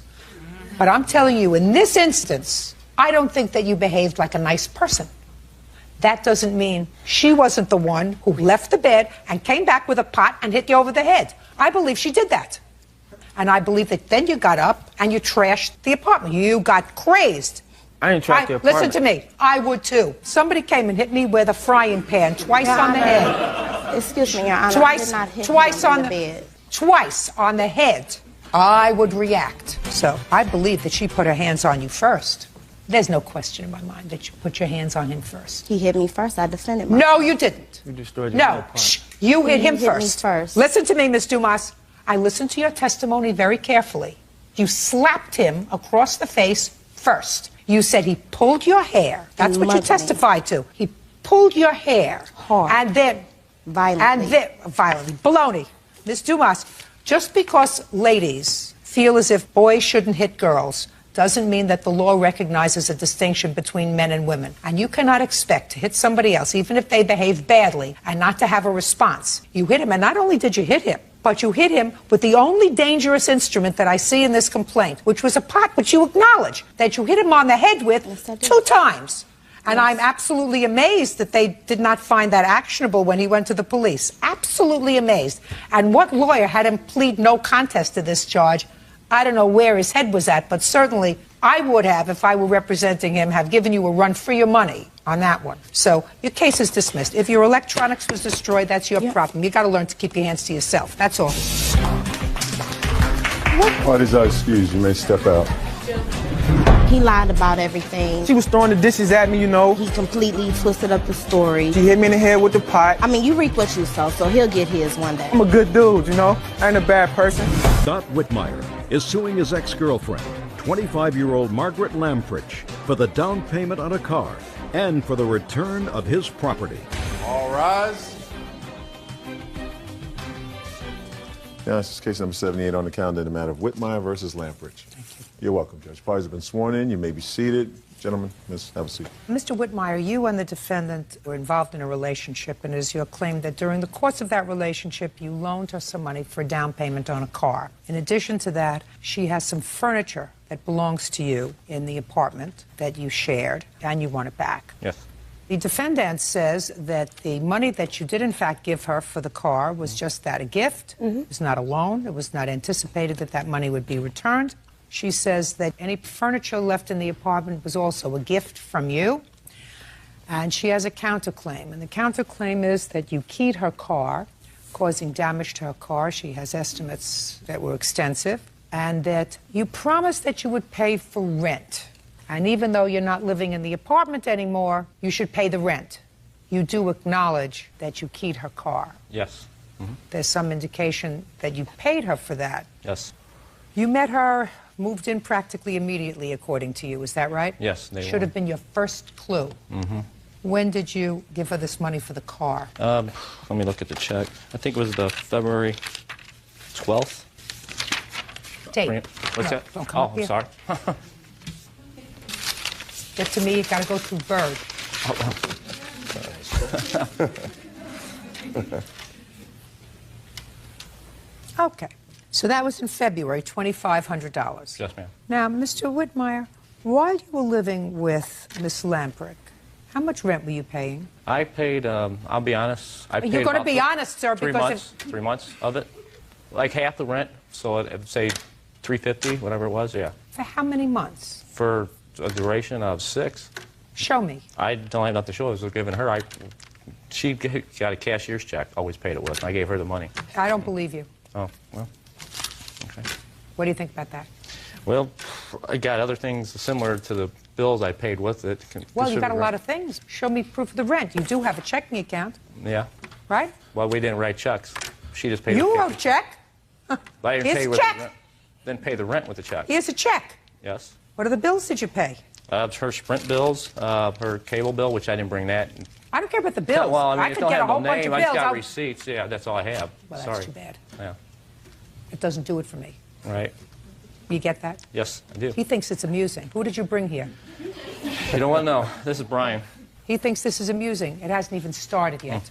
But I'm telling you, in this instance, I don't think that you behaved like a nice person. That doesn't mean she wasn't the one who left the bed and came back with a pot and hit you over the head. I believe she did that. And I believe that then you got up and you trashed the apartment. You got crazed. I ain't tracked the apartment. Listen to me. I would too. Somebody came and hit me with a frying pan twice on the head. Excuse me, Your Honor. Twice, I did not hit twice him on in the bed. Twice on the head. I would react. So I believe that she put her hands on you first. There's no question in my mind that you put your hands on him first. He hit me first. I defended myself. No, you didn't. You destroyed your No, you hit him hit me first. first. Listen to me, Miss Dumas. I listened to your testimony very carefully. You slapped him across the face first. You said he pulled your hair. That's what you testified to. He pulled your hair. Hard. And then... Violently. And then... Violently. Baloney. Miss Dumas, just because ladies feel as if boys shouldn't hit girls doesn't mean that the law recognizes a distinction between men and women. And you cannot expect to hit somebody else, even if they behave badly, and not to have a response. You hit him, and not only did you hit him, but you hit him with the only dangerous instrument that I see in this complaint, which was a pot, which you acknowledge that you hit him on the head with 2 times. And I'm absolutely amazed that they did not find that actionable when he went to the police. Absolutely amazed. And what lawyer had him plead no contest to this charge? I don't know where his head was at, but certainly I would have, if I were representing him, have given you a run for your money on that one. So your case is dismissed. If your electronics was destroyed, that's your problem. You got to learn to keep your hands to yourself. That's all. What parties are excused? You may step out. He lied about everything. She was throwing the dishes at me, you know. He completely twisted up the story. She hit me in the head with the pot. I mean, you reap what you sow, so he'll get his one day. I'm a good dude, you know. I ain't a bad person. Scott Whitmire is suing his ex-girlfriend, 25-year-old Margaret Lamprich, for the down payment on a car and for the return of his property. All rise. Now, this is case number 78 on the calendar in the matter of Whitmire versus Lamprich. Thank you. You're welcome, Judge. Parties have been sworn in. You may be seated. Gentlemen, Miss, have a seat. Mr. Whitmire, you and the defendant were involved in a relationship, and it is your claim that during the course of that relationship, you loaned her some money for a down payment on a car. In addition to that, she has some furniture that belongs to you in the apartment that you shared, and you want it back. Yes. The defendant says that the money that you did, in fact, give her for the car was just that, a gift. It was not a loan. It was not anticipated that that money would be returned. She says that any furniture left in the apartment was also a gift from you. And she has a counterclaim. And the counterclaim is that you keyed her car, causing damage to her car. She has estimates that were extensive. And that you promised that you would pay for rent. And even though you're not living in the apartment anymore, you should pay the rent. You do acknowledge that you keyed her car. Yes. There's some indication that you paid her for that. Yes. You met her, moved in practically immediately, according to you. Is that right? Yes, they Should have been your first clue. When did you give her this money for the car? Let me look at the check. I think it was the February 12th. Date. What's No, that? don't come Oh, up I'm here. sorry. Get to me, you got to go through Bird. Okay. So that was in February, $2,500. Yes, ma'am. Now, Mr. Whitmire, while you were living with Miss Lamprick, how much rent were you paying? I paid, I'll be honest, I paid You're going to about be honest, sir, 3 because months, 3 months of it. Like half the rent, so I'd say $350, whatever it was, yeah. for how many months? For a duration of 6. Show me. I don't have nothing to show. I was giving her, she got a cashier's check, always paid it with, and I gave her the money. I don't believe you. Oh, well, okay. What do you think about that? Well, I got other things similar to the bills I paid with it. Well, you got a lot of things. Show me proof of the rent. You do have a checking account, Yeah. right? Well, we didn't write checks. She just paid. You the wrote a check. I didn't Here's pay a with check. The rent. Didn't pay the rent with the check. Here's a check. Yes. What are the bills did you pay? Her Sprint bills, her cable bill, which I didn't bring that. I don't care about the bills. Well, I mean, it could don't get a have no whole bunch of name. I bills. just got receipts. Yeah, that's all I have. Well, that's Sorry. too bad. Yeah. It doesn't do it for me. Right. You get that? Yes, I do. He thinks it's amusing. Who did you bring here? You know what? No, this is Brian. He thinks this is amusing. It hasn't even started yet.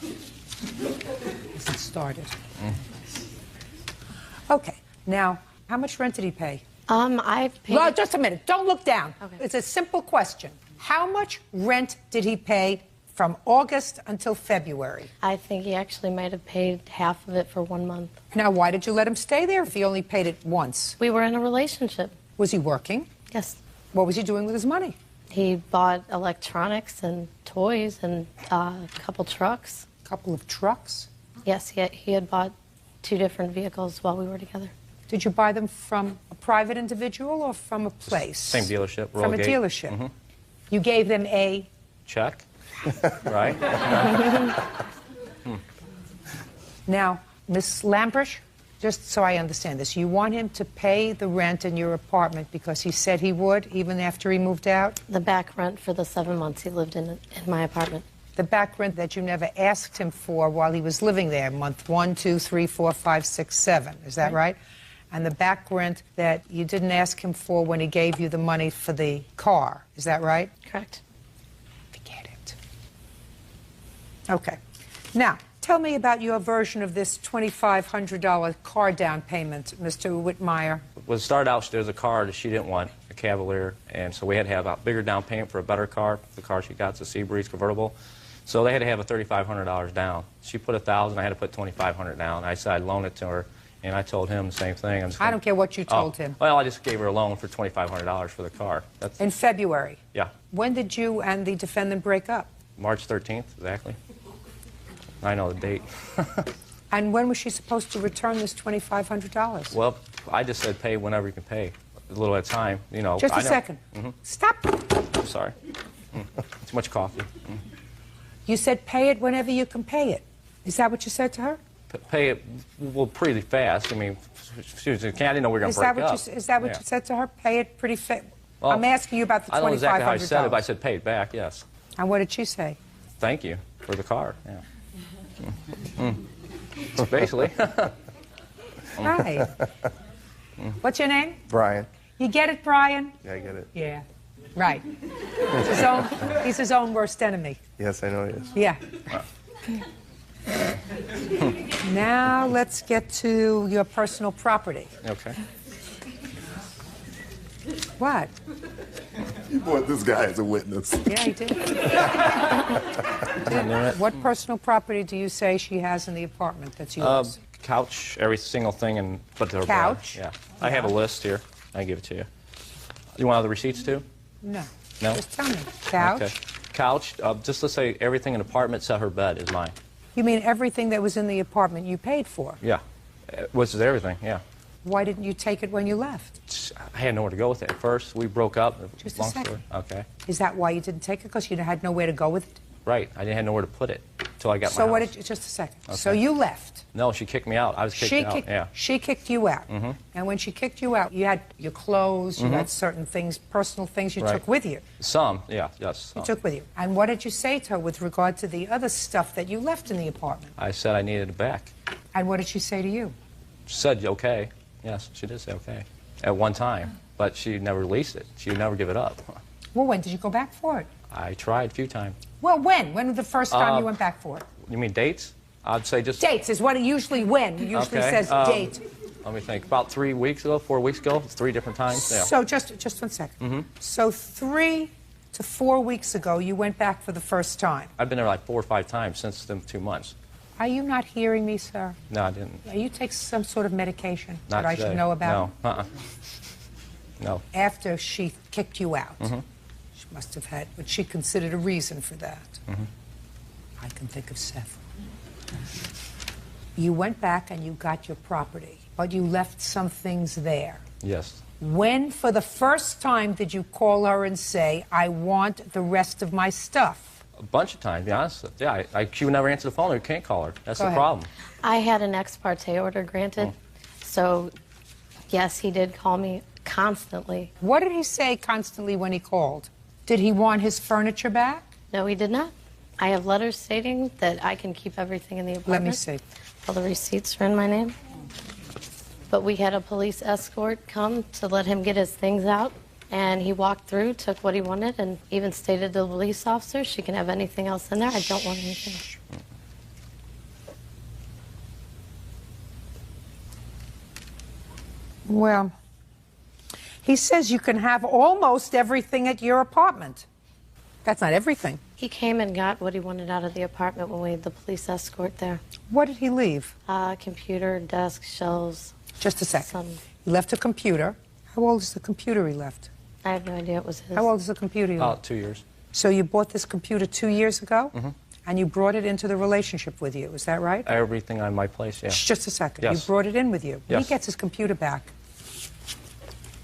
It hasn't started. Okay. Now, how much rent did he pay? I've paid. Well, just a minute. Don't look down. Okay. It's a simple question. How much rent did he pay from August until February? I think he actually might have paid half of it for 1 month. Now, why did you let him stay there if he only paid it once? We were in a relationship. Was he working? Yes. What was he doing with his money? He bought electronics and toys and a couple trucks. A couple of trucks? Yes, he had bought 2 different vehicles while we were together. Did you buy them from a private individual or from a place? Same dealership. From a Rollgate. dealership. Mhm. You gave them a... Check. Right? Now, Miss Lamprecht, just so I understand this, you want him to pay the rent in your apartment because he said he would, even after he moved out? The back rent for the 7 months he lived in my apartment. The back rent that you never asked him for while he was living there, month 1, 2, 3, 4, 5, 6, 7. Is that right? And the back rent that you didn't ask him for when he gave you the money for the car. Is that right? Correct. Forget it. Okay. Now, tell me about your version of this $2,500 car down payment, Mr. Whitmire. Well, it started out, there was a car that she didn't want, a Cavalier, and so we had to have a bigger down payment for a better car. The car she got is a Seabreeze convertible. So they had to have a $3,500 down. She put $1,000, I had to put $2,500 down. I said I'd loan it to her, and I told him the same thing. I don't care what you told him. Well, I just gave her a loan for $2,500 for the car. That's, In February. yeah, When did you and the defendant break up? March 13th, exactly. I know the date. And when was she supposed to return this $2,500? Well, I just said pay whenever you can pay, a little at a time. You know. Just a second. Stop. I'm sorry. Too much coffee. You said pay it whenever you can pay it. Is that what you said to her? Pay it well pretty fast. I mean, she was I didn't know we were going to break up. Is that what you said to her? Pay it pretty fast. Well, I'm asking you about the $2,500. I don't know exactly how I said it, but I said pay it back. Yes. And what did she say? Thank you for the car. Yeah. Basically. Right. What's your name? Brian. You get it, Brian? Yeah, I get it. Yeah. Right. He's his own worst enemy. Yes, I know he is. Yeah. Now let's get to your personal property. Okay. What? You brought this guy as a witness. Yeah, he did. What personal property do you say she has in the apartment that's yours? Couch, every single thing, and but her Couch? bed. Yeah. I have a list here. I give it to you. You want all the receipts too? No. No. Just tell me. Couch? Okay. Couch. Just let's say everything in the apartment except her bed is mine. You mean everything that was in the apartment you paid for? Yeah. Which is everything. Yeah. Why didn't you take it when you left? I had nowhere to go with it. At first, we broke up. Just a Long second. story. Okay. Is that why you didn't take it? Because you had nowhere to go with it? Right. I didn't have nowhere to put it until I got my So what house. did you, just a second. Okay. So you left. No, she kicked me out. I was kicked out. Yeah. She kicked you out. Mm-hmm. And when she kicked you out, you had your clothes, you Mhm. had certain things, personal things you Right. took with you. Some. Yeah. Yes. You Some. took with you. And what did you say to her with regard to the other stuff that you left in the apartment? I said I needed it back. And what did she say to you? She said okay. Yes, she did say okay. At one time, but she never released it. She would never give it up. Well, when did you go back for it? I tried a few times. Well, when? When was the first time you went back for it? You mean dates? I'd say just... Dates is what it usually when. It usually Okay, says date. Let me think. About 3 weeks ago, 4 weeks ago, 3 different times. Yeah. So just 1 second. Mhm. So 3 to 4 weeks ago, you went back for the first time. I've been there like 4 or 5 times since them 2 months. Are you not hearing me, sir? No, I didn't. You take some sort of medication Not that I today. should know about? No. No. After she kicked you out. Mhm. She must have had what she considered a reason for that. Mhm. I can think of several. You went back and you got your property, but you left some things there. Yes. When, for the first time, did you call her and say, I want the rest of my stuff? A bunch of times, to be honest. Yeah, she would never answer the phone or you can't call her. That's Go the ahead. problem. I had an ex parte order granted, so yes, he did call me constantly. What did he say constantly when he called? Did he want his furniture back? No, he did not. I have letters stating that I can keep everything in the apartment. Let me see. All the receipts are in my name. But we had a police escort come to let him get his things out, and he walked through, took what he wanted, and even stated to the police officer, she can have anything else in there. I don't want anything. Well, he says you can have almost everything at your apartment. That's not everything. He came and got what he wanted out of the apartment when we had the police escort there. What did he leave? Computer, desk, shelves. Just a second. He left a computer. How old is the computer he left? I have no idea it was his. How old is the computer? About 2 years. So you bought this computer 2 years ago? Mm-hmm. And you brought it into the relationship with you, is that right? Everything on my place, yeah. Just a second. Yes. You brought it in with you. Yes. He gets his computer back.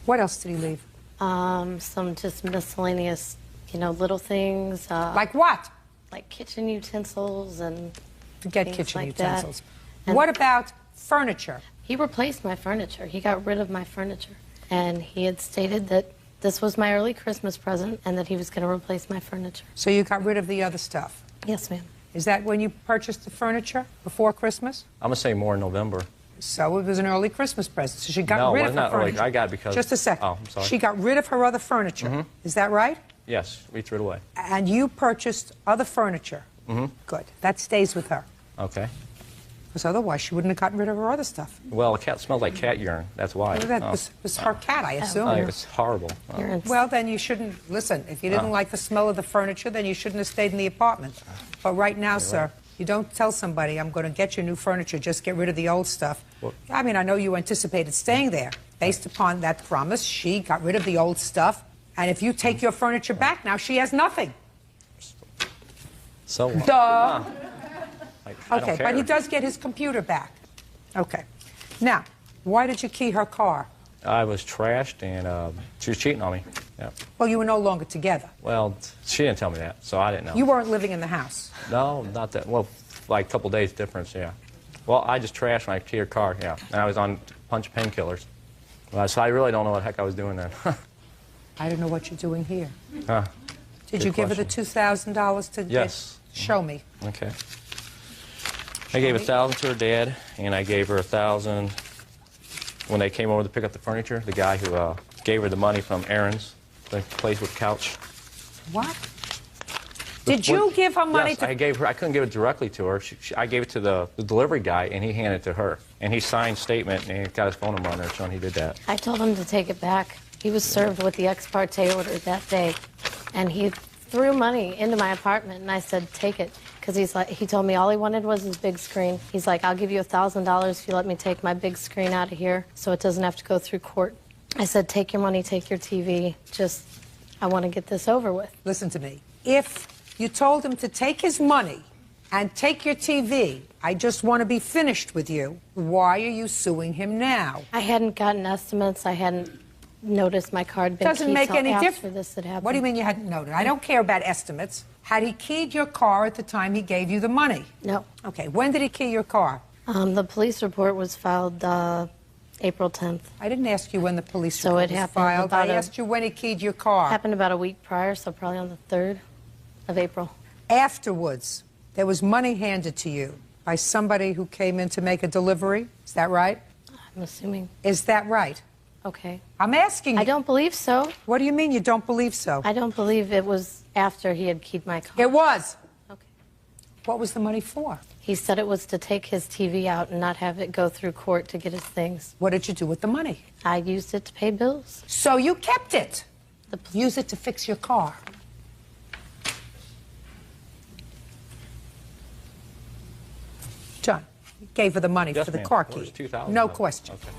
What else did he leave? Some just miscellaneous, little things. Like what? Like kitchen utensils and Forget things kitchen like utensils. That. What about furniture? He replaced my furniture. He got rid of my furniture. And he had stated that this was my early Christmas present and that he was going to replace my furniture. So you got rid of the other stuff? Yes, ma'am. Is that when you purchased the furniture? Before Christmas? I'm going to say more in November. So it was an early Christmas present. So she got rid of her not furniture. early. I got it because... Just a second. Oh, I'm sorry. She got rid of her other furniture. Mm-hmm. Is that right? Yes, we threw it away. And you purchased other furniture. Mm-hmm. Good. That stays with her. Okay. Because otherwise she wouldn't have gotten rid of her other stuff. Well, the cat smelled like cat urine. That's why. Well, that was her cat, I assume. It's horrible. Well, then you shouldn't... Listen, if you didn't like the smell of the furniture, then you shouldn't have stayed in the apartment. But right now, sir, you don't tell somebody, I'm going to get you new furniture, just get rid of the old stuff. What? I mean, I know you anticipated staying there. Based upon that promise, she got rid of the old stuff. And if you take your furniture back now, she has nothing. So what? Duh. I don't Okay, care. but he does get his computer back. Okay. Now, why did you key her car? I was trashed and she was cheating on me. Yeah. Well, you were no longer together. Well, she didn't tell me that, so I didn't know. You weren't living in the house. No, not that. Well, like a couple days difference, yeah. Well, I just trashed when I keyed her car, yeah. And I was on a bunch of painkillers. So I really don't know what the heck I was doing then. I don't know what you're doing here. Huh. Did Good you give her the question. $2,000 to Yes. show me? Okay. I gave $1,000 to her dad, and I gave her $1,000 when they came over to pick up the furniture. The guy who gave her the money from Aaron's, the place with the couch. What? Did you give her money Yes, to... I gave her. I couldn't give it directly to her. I gave it to the delivery guy, and he handed it to her. And he signed statement, and he got his phone number on there, showing he did that. I told him to take it back. He was served with the ex parte order that day, and he threw money into my apartment, and I said, take it, because he told me all he wanted was his big screen. He's like, I'll give you $1,000 if you let me take my big screen out of here so it doesn't have to go through court. I said, take your money, take your TV, I want to get this over with. Listen to me. If you told him to take his money and take your TV, I just want to be finished with you, why are you suing him now? I hadn't gotten estimates. I hadn't noticed my car had been Doesn't keyed make till any after difference. this had happened. What do you mean you hadn't noted? I don't care about estimates. Had he keyed your car at the time he gave you the money? No. Okay, when did he key your car? The police report was filed April 10th. I didn't ask you when the police So report it was happened filed. about I asked you when he keyed your car. Happened about a week prior, so probably on the 3rd of April. Afterwards, there was money handed to you by somebody who came in to make a delivery. Is that right? I'm assuming. Is that right? Okay. I'm asking you. I don't believe so. What do you mean you don't believe so? I don't believe it was after he had keyed my car. It was. Okay. What was the money for? He said it was to take his TV out and not have it go through court to get his things. What did you do with the money? I used it to pay bills. So you kept it. Use it to fix your car. John, you gave her the money Yes, for the ma'am. car It was key. $2,000. No question. Okay.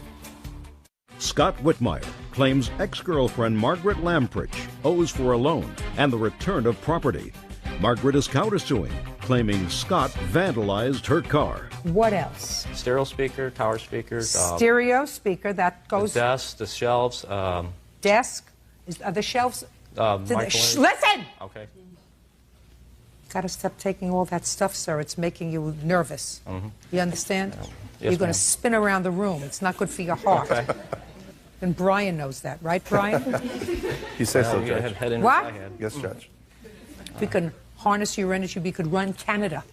Scott Whitmire claims ex-girlfriend Margaret Lamprich owes for a loan and the return of property. Margaret is countersuing, claiming Scott vandalized her car. What else? Stereo speaker, tower speaker. Stereo speaker that goes... The desk, the shelves. Desk? Are the shelves... Microwave. Listen! Okay. Got to stop taking all that stuff, sir. It's making you nervous. Mhm. You understand? Yes, You're going ma'am. to spin around the room. It's not good for your heart. Okay. And Brian knows that, right, Brian? He says so, you Judge. head in What? my head. Yes, Judge. We can harness your energy. We could run Canada.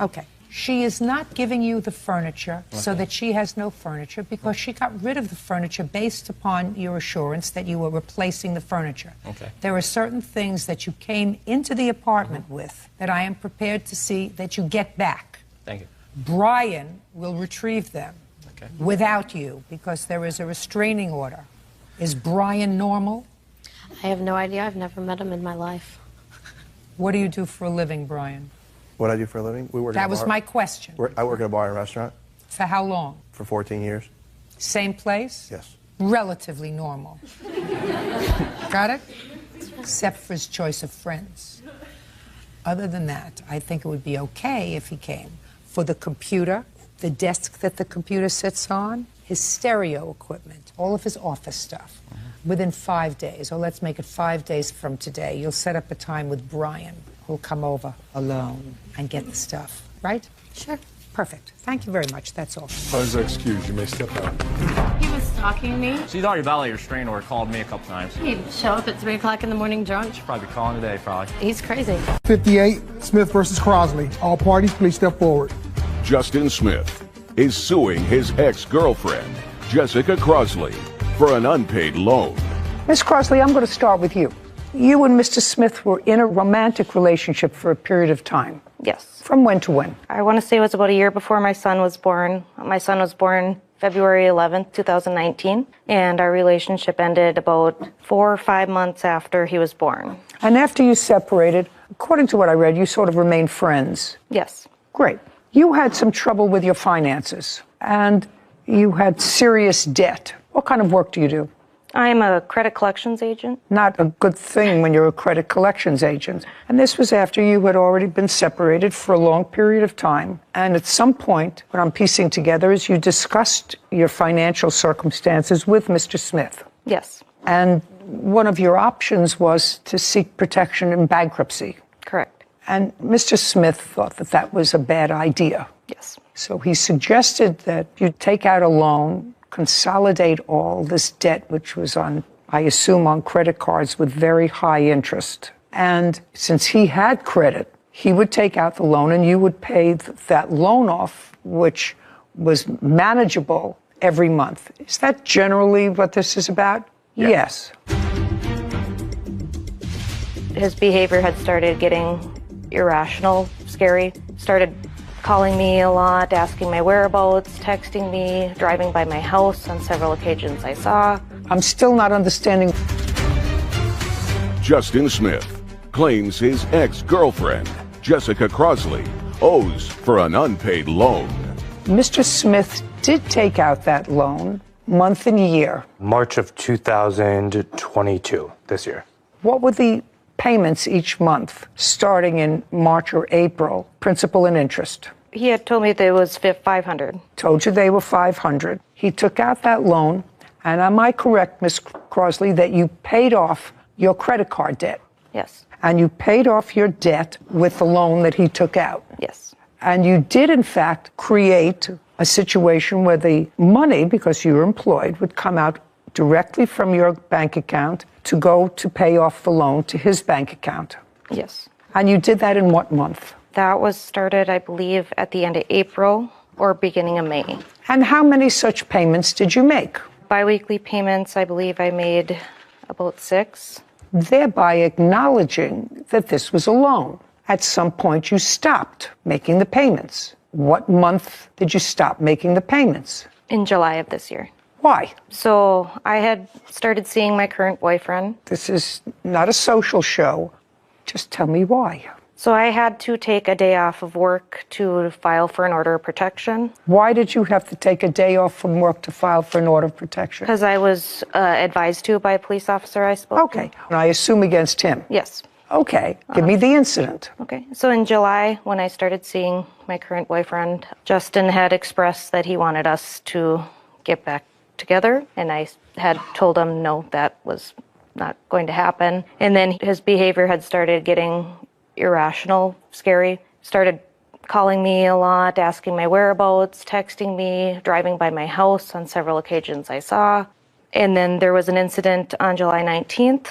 Okay. She is not giving you the furniture so Okay. that she has no furniture because she got rid of the furniture based upon your assurance that you were replacing the furniture. Okay. There are certain things that you came into the apartment with that I am prepared to see that you get back. Thank you. Brian will retrieve them Okay. without you because there is a restraining order. Is Brian normal? I have no idea. I've never met him in my life. What do you do for a living, Brian? What I do for a living? We work. That was my question. I work at a bar and restaurant For how long? for 14 years. Same place? Yes. relatively normal. Got it? Except for his choice of friends. Other than that, I think it would be okay if he came for the computer, the desk that the computer sits on, his stereo equipment, all of his office stuff. Within 5 days, or let's make it 5 days from today, you'll set up a time with Brian, who'll come over alone and get the stuff, right? Sure. Perfect. Thank you very much. That's all. Please excuse. You may step out. He was stalking me. She's already violated restraining order, called me a couple times. He'd show up at 3 o'clock in the morning drunk. She'll probably be calling today, probably. He's crazy. 58, Smith versus Crosley. All parties, please step forward. Justin Smith is suing his ex-girlfriend, Jessica Crosley, for an unpaid loan. Miss Crosley, I'm going to start with you. You and Mr. Smith were in a romantic relationship for a period of time. Yes. From when to when? I want to say it was about a year before my son was born. My son was born February 11th, 2019, and our relationship ended about 4 or 5 months after he was born. And after you separated, according to what I read, you sort of remained friends. Yes. Great. You had some trouble with your finances, and you had serious debt. What kind of work do you do? I'm a credit collections agent. Not a good thing when you're a credit collections agent. And this was after you had already been separated for a long period of time. And at some point, what I'm piecing together is you discussed your financial circumstances with Mr. Smith. Yes. And one of your options was to seek protection in bankruptcy. Correct. And Mr. Smith thought that that was a bad idea. Yes. So he suggested that you take out a loan, consolidate all this debt, which was on, I assume, on credit cards with very high interest. And since he had credit, he would take out the loan and you would pay that loan off, which was manageable every month. Is that generally what this is about? Yeah. Yes. His behavior had started getting irrational, scary, started calling me a lot, asking my whereabouts, texting me, driving by my house on several occasions I saw. I'm still not understanding. Justin Smith claims his ex-girlfriend, Jessica Crosley, owes for an unpaid loan. Mr. Smith did take out that loan, month and year. March of 2022, this year. What were the payments each month, starting in March or April, principal and interest? He had told me that it was $500. Told you they were $500. He took out that loan, and am I correct, Miss Crosley, that you paid off your credit card debt? Yes. And you paid off your debt with the loan that he took out? Yes. And you did, in fact, create a situation where the money, because you were employed, would come out directly from your bank account to go to pay off the loan to his bank account. Yes. And you did that in what month? That was started, I believe, at the end of April or beginning of May. And how many such payments did you make? Biweekly payments, I believe I made about 6. Thereby acknowledging that this was a loan. At some point, you stopped making the payments. What month did you stop making the payments? In July of this year. Why? So I had started seeing my current boyfriend. This is not a social show. Just tell me why. So I had to take a day off of work to file for an order of protection. Why did you have to take a day off from work to file for an order of protection? Because I was advised to by a police officer I spoke to. Okay. And I assume against him? Yes. Okay. Give me the incident. Okay. So in July, when I started seeing my current boyfriend, Justin had expressed that he wanted us to get back together, and I had told him no, that was not going to happen. And then his behavior had started getting irrational, scary, started calling me a lot, asking my whereabouts, texting me, driving by my house on several occasions I saw. And then there was an incident on July 19th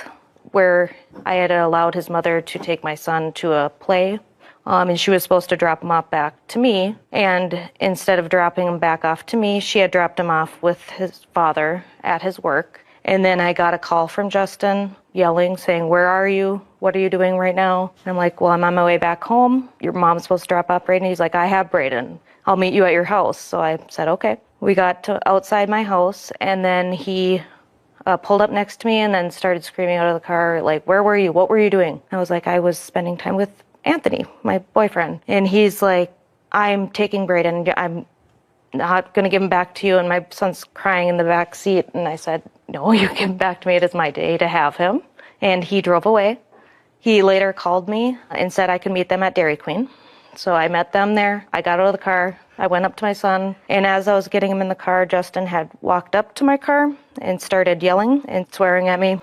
where I had allowed his mother to take my son to a play, and she was supposed to drop him off back to me. And instead of dropping him back off to me, she had dropped him off with his father at his work. And then I got a call from Justin yelling, saying, "Where are you? What are you doing right now?" And I'm like, "Well, I'm on my way back home. Your mom's supposed to drop off Brayden." He's like, "I have Brayden. I'll meet you at your house." So I said, okay. We got to outside my house, and then he pulled up next to me and then started screaming out of the car, like, "Where were you? What were you doing?" I was like, "I was spending time with Anthony, my boyfriend." And he's like, "I'm taking Brayden. not going to give him back to you. And my son's crying in the back seat. And I said, no, you give him back to me. It is my day to have him. And he drove away. He later called me and said I could meet them at Dairy Queen. So I met them there. I got out of the car. I went up to my son. And as I was getting him in the car, Justin had walked up to my car and started yelling and swearing at me.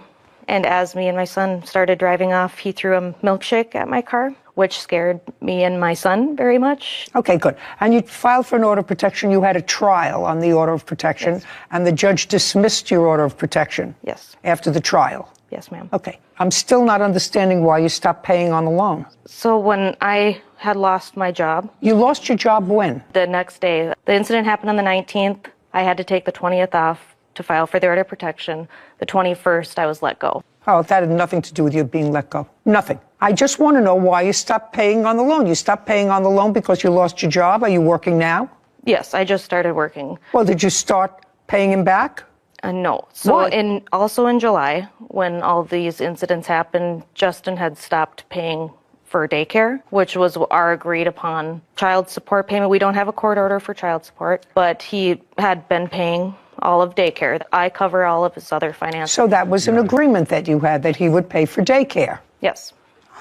And as me and my son started driving off, he threw a milkshake at my car, which scared me and my son very much. Okay, good. And you filed for an order of protection. You had a trial on the order of protection, yes. And the judge dismissed your order of protection. Yes. After the trial. Yes, ma'am. Okay. I'm still not understanding why you stopped paying on the loan. So when I had lost my job. You lost your job when? The next day. The incident happened on the 19th. I had to take the 20th off to file for the order of protection. The 21st, I was let go. Oh, that had nothing to do with you being let go. Nothing. I just want to know why you stopped paying on the loan. You stopped paying on the loan because you lost your job? Are you working now? Yes, I just started working. Well, did you start paying him back? No. So why? Also in July, when all these incidents happened, Justin had stopped paying for daycare, which was our agreed upon child support payment. We don't have a court order for child support, but he had been paying all of daycare. I cover all of his other finances. So that was an agreement that you had, that he would pay for daycare? Yes.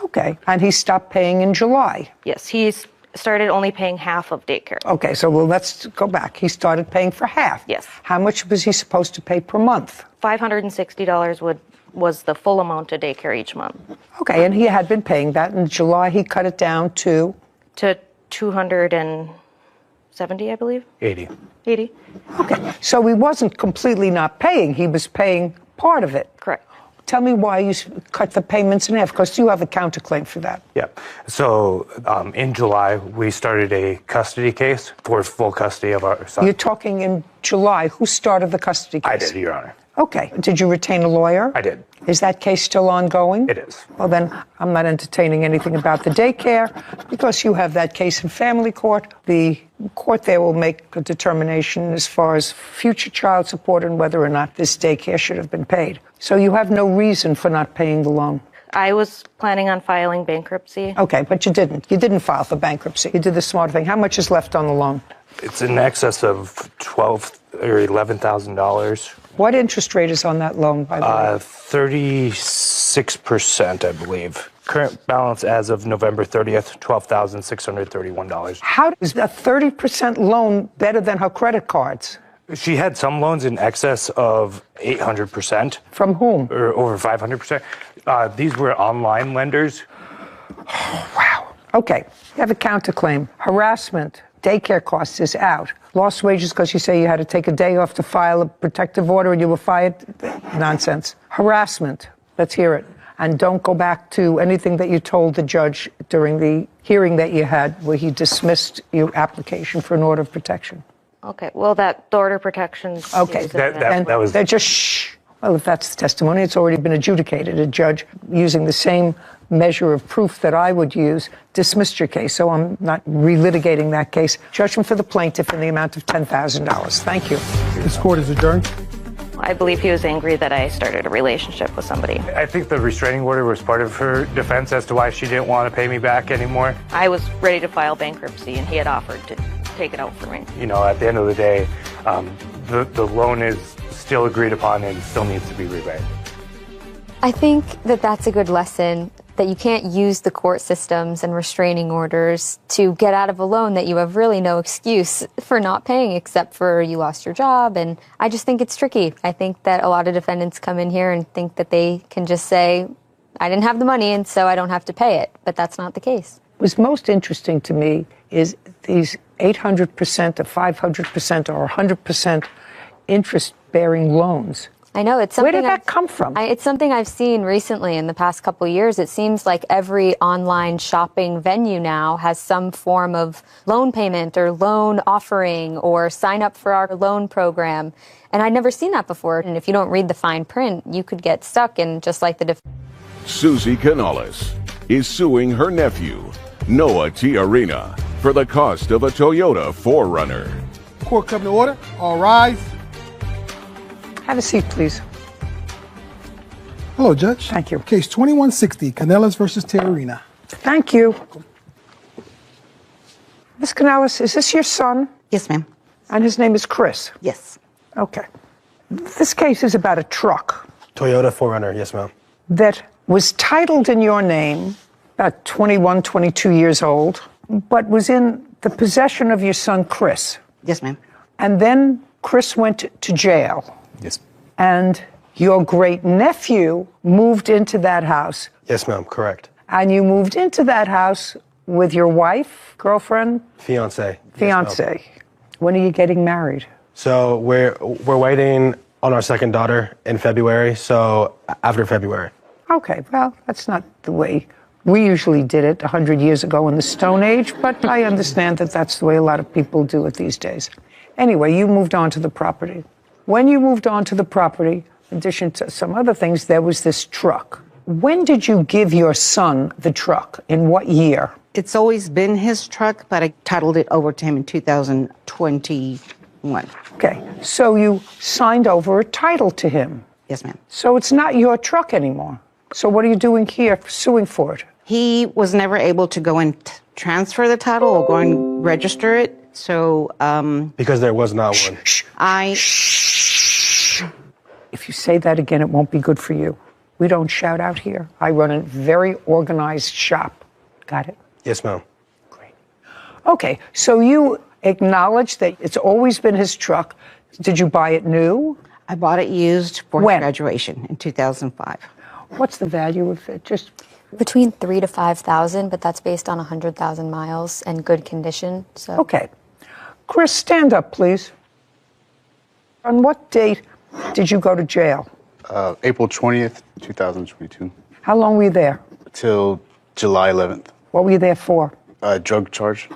Okay. And he stopped paying in July? Yes. He started only paying half of daycare. Okay. So let's go back. He started paying for half? Yes. How much was he supposed to pay per month? $560 was the full amount of daycare each month. Okay. And he had been paying that. In July, he cut it down to? To $270, I believe. 80. Okay. So he wasn't completely not paying. He was paying part of it. Correct. Tell me why you cut the payments in half, because you have a counterclaim for that. Yeah. So in July, we started a custody case for full custody of our son. You're talking in July. Who started the custody case? I did, Your Honor. Okay. Did you retain a lawyer? I did. Is that case still ongoing? It is. Well, then I'm not entertaining anything about the daycare because you have that case in family court. The court there will make a determination as far as future child support and whether or not this daycare should have been paid. So you have no reason for not paying the loan. I was planning on filing bankruptcy. Okay, but you didn't. You didn't file for bankruptcy. You did the smart thing. How much is left on the loan? It's in excess of $12,000 or $11,000. What interest rate is on that loan, by the way? 36%, I believe. Current balance as of November 30th, $12,631. How is a 30% loan better than her credit cards? She had some loans in excess of 800%. From whom? Or over 500%. These were online lenders. Oh, wow. Okay, you have a counterclaim. Harassment, daycare costs is out. Lost wages because you say you had to take a day off to file a protective order and you were fired? Nonsense. Harassment, let's hear it. And don't go back to anything that you told the judge during the hearing that you had where he dismissed your application for an order of protection. Okay, well, the order of protection. Okay, that was. They're just shh. Well, if that's the testimony, it's already been adjudicated. A judge, using the same measure of proof that I would use, dismissed your case. So I'm not relitigating that case. Judgment for the plaintiff in the amount of $10,000. Thank you. This court is adjourned. I believe he was angry that I started a relationship with somebody. I think the restraining order was part of her defense as to why she didn't want to pay me back anymore. I was ready to file bankruptcy, and he had offered to take it out for me. You know, at the end of the day, the loan is still agreed upon and still needs to be repaid. I think that that's a good lesson, that you can't use the court systems and restraining orders to get out of a loan that you have really no excuse for not paying except for you lost your job. And I just think it's tricky. I think that a lot of defendants come in here and think that they can just say, I didn't have the money and so I don't have to pay it. But that's not the case. What's most interesting to me is these 800% or 500% or 100% interest-bearing loans. I know, it's something. Where did that come from? It's something I've seen recently in the past couple of years. It seems like every online shopping venue now has some form of loan payment or loan offering or sign up for our loan program. And I'd never seen that before. And if you don't read the fine print, you could get stuck in just like the Susie Canales is suing her nephew, Noah Tiarina, for the cost of a Toyota 4Runner. Court come to order. All rise. Have a seat, please. Hello, Judge. Thank you. Case 2160, Canales versus Tiarina. Thank you. Ms. Canales, is this your son? Yes, ma'am. And his name is Chris? Yes. Okay. This case is about a truck. Toyota 4Runner, yes, ma'am. That was titled in your name, about 21, 22 years old, but was in the possession of your son, Chris. Yes, ma'am. And then Chris went to jail. Yes. And your great-nephew moved into that house. Yes, ma'am, correct. And you moved into that house with your wife, girlfriend? Fiance. Fiance. Yes, when are you getting married? So we're waiting on our second daughter in February, so after February. Okay, well, that's not the way we usually did it 100 years ago in the Stone Age, but I understand that that's the way a lot of people do it these days. Anyway, you moved on to the property. When you moved on to the property, in addition to some other things, there was this truck. When did you give your son the truck? In what year? It's always been his truck, but I titled it over to him in 2021. Okay, so you signed over a title to him. Yes, ma'am. So it's not your truck anymore. So what are you doing here, suing for it? He was never able to go and transfer the title or go and register it, so... Because there was not one. If you say that again, it won't be good for you. We don't shout out here. I run a very organized shop. Got it? Yes, ma'am. Okay, so you acknowledge that it's always been his truck. Did you buy it new? I bought it used for When? graduation in 2005. What's the value of it? Just between 3,000 to 5,000, but that's based on 100,000 miles and good condition. So okay, Chris, stand up, please. On what date did you go to jail? April 20th, 2022. How long were you there? Till July 11th. What were you there for? Drug charge.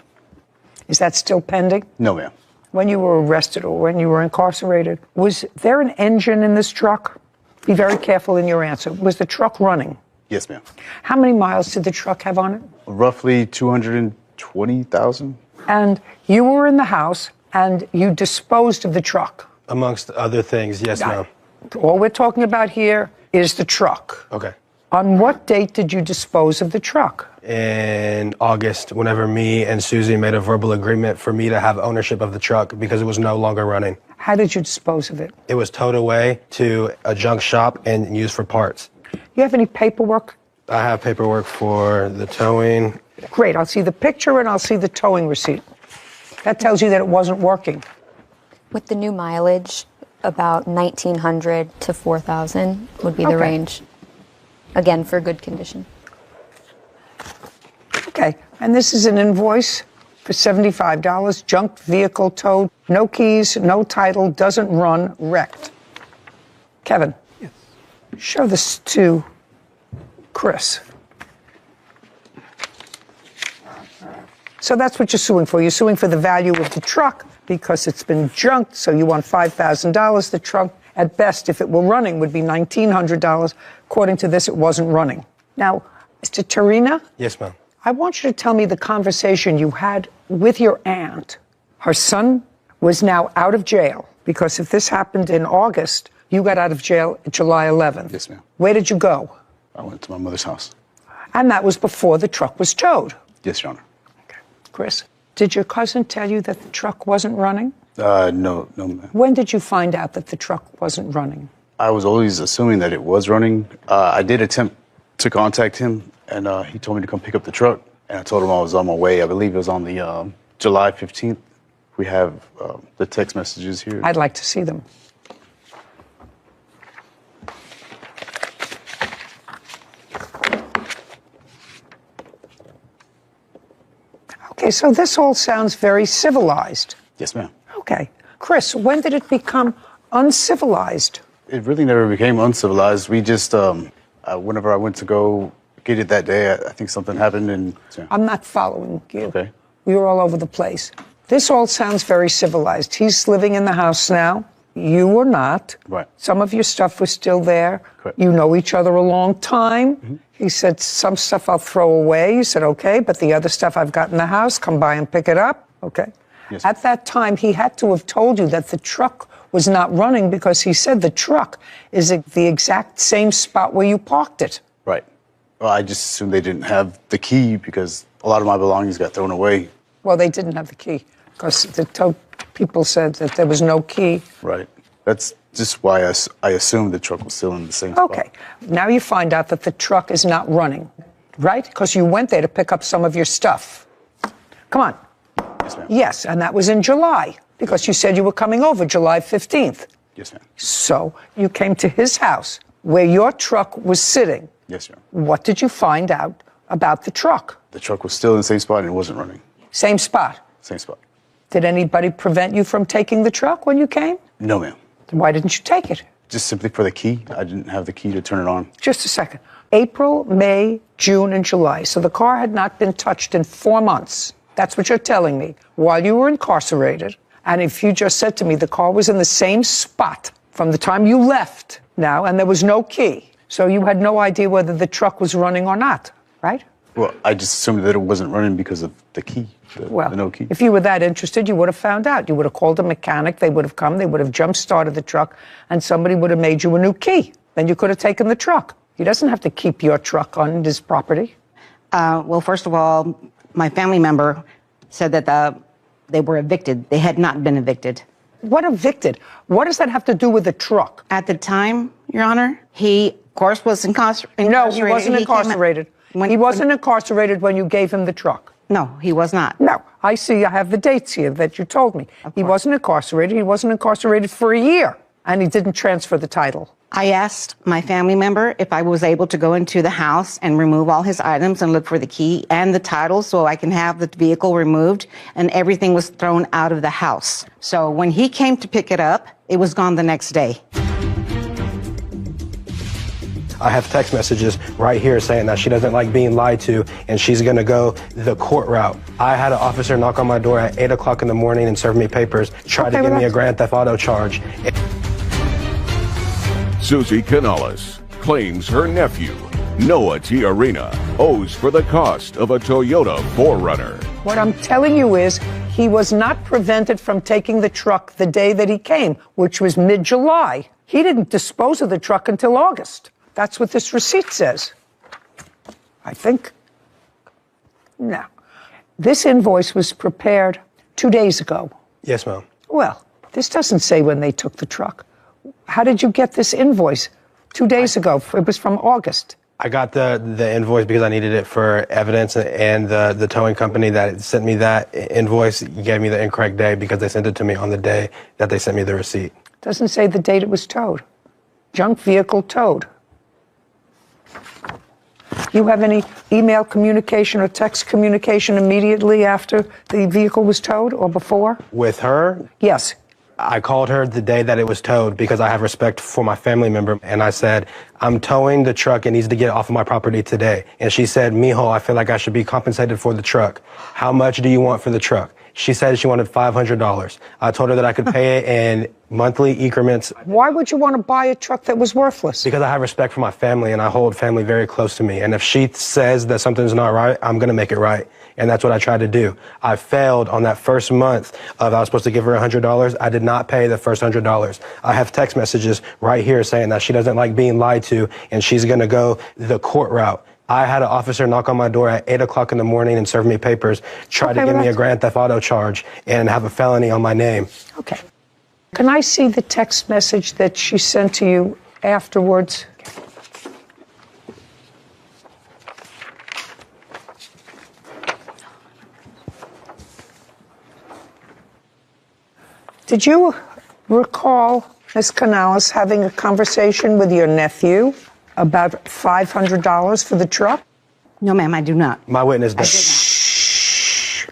Is that still pending? No, ma'am. When you were arrested or when you were incarcerated, was there an engine in this truck? Be very careful in your answer. Was the truck running? Yes, ma'am. How many miles did the truck have on it? Roughly 220,000. And you were in the house and you disposed of the truck? Amongst other things, yes, ma'am. All we're talking about here is the truck. Okay. On what date did you dispose of the truck? In August, whenever me and Susie made a verbal agreement for me to have ownership of the truck because it was no longer running. How did you dispose of it? It was towed away to a junk shop and used for parts. You have any paperwork? I have paperwork for the towing. Great, I'll see the picture and I'll see the towing receipt. That tells you that it wasn't working. with the new mileage, about 1,900 to 4,000 would be the range. Again, for good condition. Okay, and this is an invoice for $75, junked vehicle towed, no keys, no title, doesn't run, wrecked. Kevin, show this to Chris. So that's what you're suing for. You're suing for the value of the truck because it's been junked, so you want $5,000. The truck, at best, if it were running, would be $1,900. According to this, it wasn't running. Now, Mr. Tarina? Yes, ma'am. I want you to tell me the conversation you had with your aunt. Her son was now out of jail because if this happened in August, you got out of jail July 11th. Yes, ma'am. Where did you go? I went to my mother's house. And that was before the truck was towed. Yes, Your Honor. Chris, did your cousin tell you that the truck wasn't running? No, ma'am. When did you find out that the truck wasn't running? I was always assuming that it was running. I did attempt to contact him, and he told me to come pick up the truck. And I told him I was on my way. I believe it was on the July 15th. We have the text messages here. I'd like to see them. Okay, so this all sounds very civilized. Yes, ma'am. Okay. Chris, when did it become uncivilized? It really never became uncivilized. We just, whenever I went to go get it that day, I think something happened and... I'm not following you. Okay. We were all over the place. This all sounds very civilized. He's living in the house now. You were not. Right. Some of your stuff was still there. Correct. You know each other a long time. Mm-hmm. He said, some stuff I'll throw away. You said, okay, but the other stuff I've got in the house, come by and pick it up. Okay. Yes. At that time, he had to have told you that the truck was not running because he said the truck is at the exact same spot where you parked it. Right. Well, I just assumed they didn't have the key because a lot of my belongings got thrown away. Well, they didn't have the key because the tow People said that there was no key. Right. That's just why I assumed the truck was still in the same spot. Okay. Now you find out that the truck is not running, right? Because you went there to pick up some of your stuff. Come on. Yes, ma'am. Yes, and that was in July, because you said you were coming over July 15th. Yes, ma'am. So you came to his house where your truck was sitting. Yes, ma'am. What did you find out about the truck? The truck was still in the same spot and it wasn't running. Same spot. Same spot. Did anybody prevent you from taking the truck when you came? No, ma'am. Then why didn't you take it? Just simply for the key. I didn't have the key to turn it on. Just a second. April, May, June, and July. So the car had not been touched in 4 months. That's what you're telling me, while you were incarcerated. And if you just said to me the car was in the same spot from the time you left now, and there was no key, so you had no idea whether the truck was running or not, right? Well, I just assumed that it wasn't running because of the key, the no key. If you were that interested, you would have found out. You would have called a mechanic, they would have come, they would have jump-started the truck, and somebody would have made you a new key. Then you could have taken the truck. He doesn't have to keep your truck on his property. Well, first of all, my family member said that they were evicted. They had not been evicted. What evicted? What does that have to do with the truck? At the time, Your Honor, he, of course, was incarcerated. No, he wasn't incarcerated. He wasn't incarcerated when you gave him the truck. No, he was not. No, I see. I have the dates here that you told me. He wasn't incarcerated. He wasn't incarcerated for a year, and he didn't transfer the title. I asked my family member if I was able to go into the house and remove all his items and look for the key and the title so I can have the vehicle removed, and everything was thrown out of the house. So when he came to pick it up, it was gone the next day. I have text messages right here saying that she doesn't like being lied to and she's going to go the court route. I had an officer knock on my door at 8 o'clock in the morning and serve me papers, try to give me a grand theft auto charge. Susie Canales claims her nephew, Noah Tiarina, owes for the cost of a Toyota 4Runner. What I'm telling you is he was not prevented from taking the truck the day that he came, which was mid-July. He didn't dispose of the truck until August. That's what this receipt says, I think. Now, this invoice was prepared 2 days ago. Yes, ma'am. Well, this doesn't say when they took the truck. How did you get this invoice 2 days ago? It was from August. I got the invoice because I needed it for evidence, and the towing company that sent me that invoice gave me the incorrect day because they sent it to me on the day that they sent me the receipt. Doesn't say the date it was towed. Junk vehicle towed. You have any email communication or text communication immediately after the vehicle was towed or before? With her? Yes. I called her the day that it was towed because I have respect for my family member. And I said, I'm towing the truck. It needs to get off of my property today. And she said, Mijo, I feel like I should be compensated for the truck. How much do you want for the truck? She said she wanted $500. I told her that I could pay it in monthly increments. Why would you want to buy a truck that was worthless? Because I have respect for my family and I hold family very close to me. And if she says that something's not right, I'm going to make it right. And that's what I tried to do. I failed on that first month of I was supposed to give her $100. I did not pay the first $100. I have text messages right here saying that she doesn't like being lied to and she's going to go the court route. I had an officer knock on my door at 8 o'clock in the morning and serve me papers, try to give me a grand theft auto charge and have a felony on my name. Okay. Can I see the text message that she sent to you afterwards? Did you recall, Ms. Canales, having a conversation with your nephew about $500 for the truck? No, ma'am, I do not. My witness does. Shh.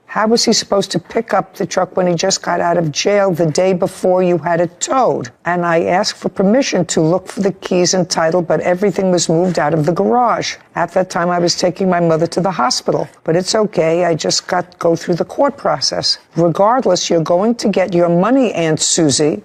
How was he supposed to pick up the truck when he just got out of jail the day before you had it towed? And I asked for permission to look for the keys and title, but everything was moved out of the garage. At that time, I was taking my mother to the hospital. But it's okay, I just go through the court process. Regardless, you're going to get your money, Aunt Susie.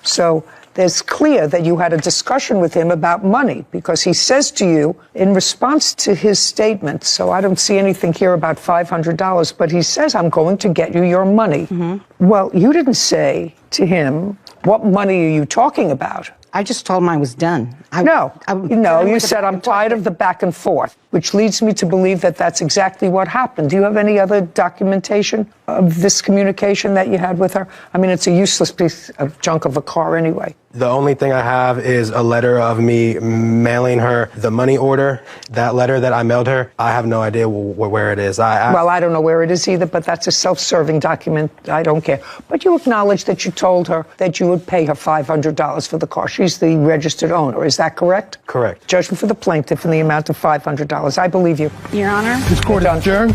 So there's clear that you had a discussion with him about money because he says to you in response to his statement, so I don't see anything here about $500, but he says, I'm going to get you your money. Mm-hmm. Well, you didn't say to him, what money are you talking about? I just told him I was done. You said, I'm tired of the back and forth, which leads me to believe that that's exactly what happened. Do you have any other documentation of this communication that you had with her? I mean, it's a useless piece of junk of a car anyway. The only thing I have is a letter of me mailing her the money order. That letter that I mailed her, I have no idea where it is. Well, I don't know where it is either, but that's a self-serving document. I don't care. But you acknowledge that you told her that you would pay her $500 for the car. She's the registered owner. Is that correct? Correct. Judgment for the plaintiff in the amount of $500. I believe you. Your Honor. This court is adjourned.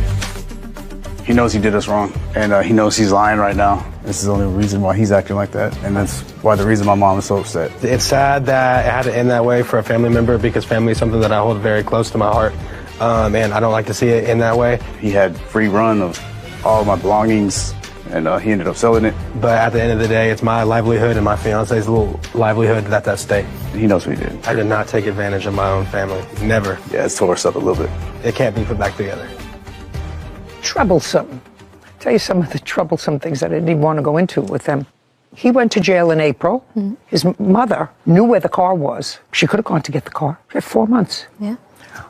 He knows he did us wrong, and he knows he's lying right now. This is the only reason why he's acting like that, and that's why the reason my mom is so upset. It's sad that it had to end that way for a family member, because family is something that I hold very close to my heart, and I don't like to see it in that way. He had free run of all of my belongings, and he ended up selling it. But at the end of the day, it's my livelihood and my fiance's little livelihood that's at stake. He knows what he did. I did not take advantage of my own family. Never. Yeah, it's tore us up a little bit. It can't be put back together. Troublesome. I'll tell you some of the troublesome things that I didn't even want to go into with them. He went to jail in April. Mm-hmm. His mother knew where the car was. She could have gone to get the car. She had 4 months. Yeah.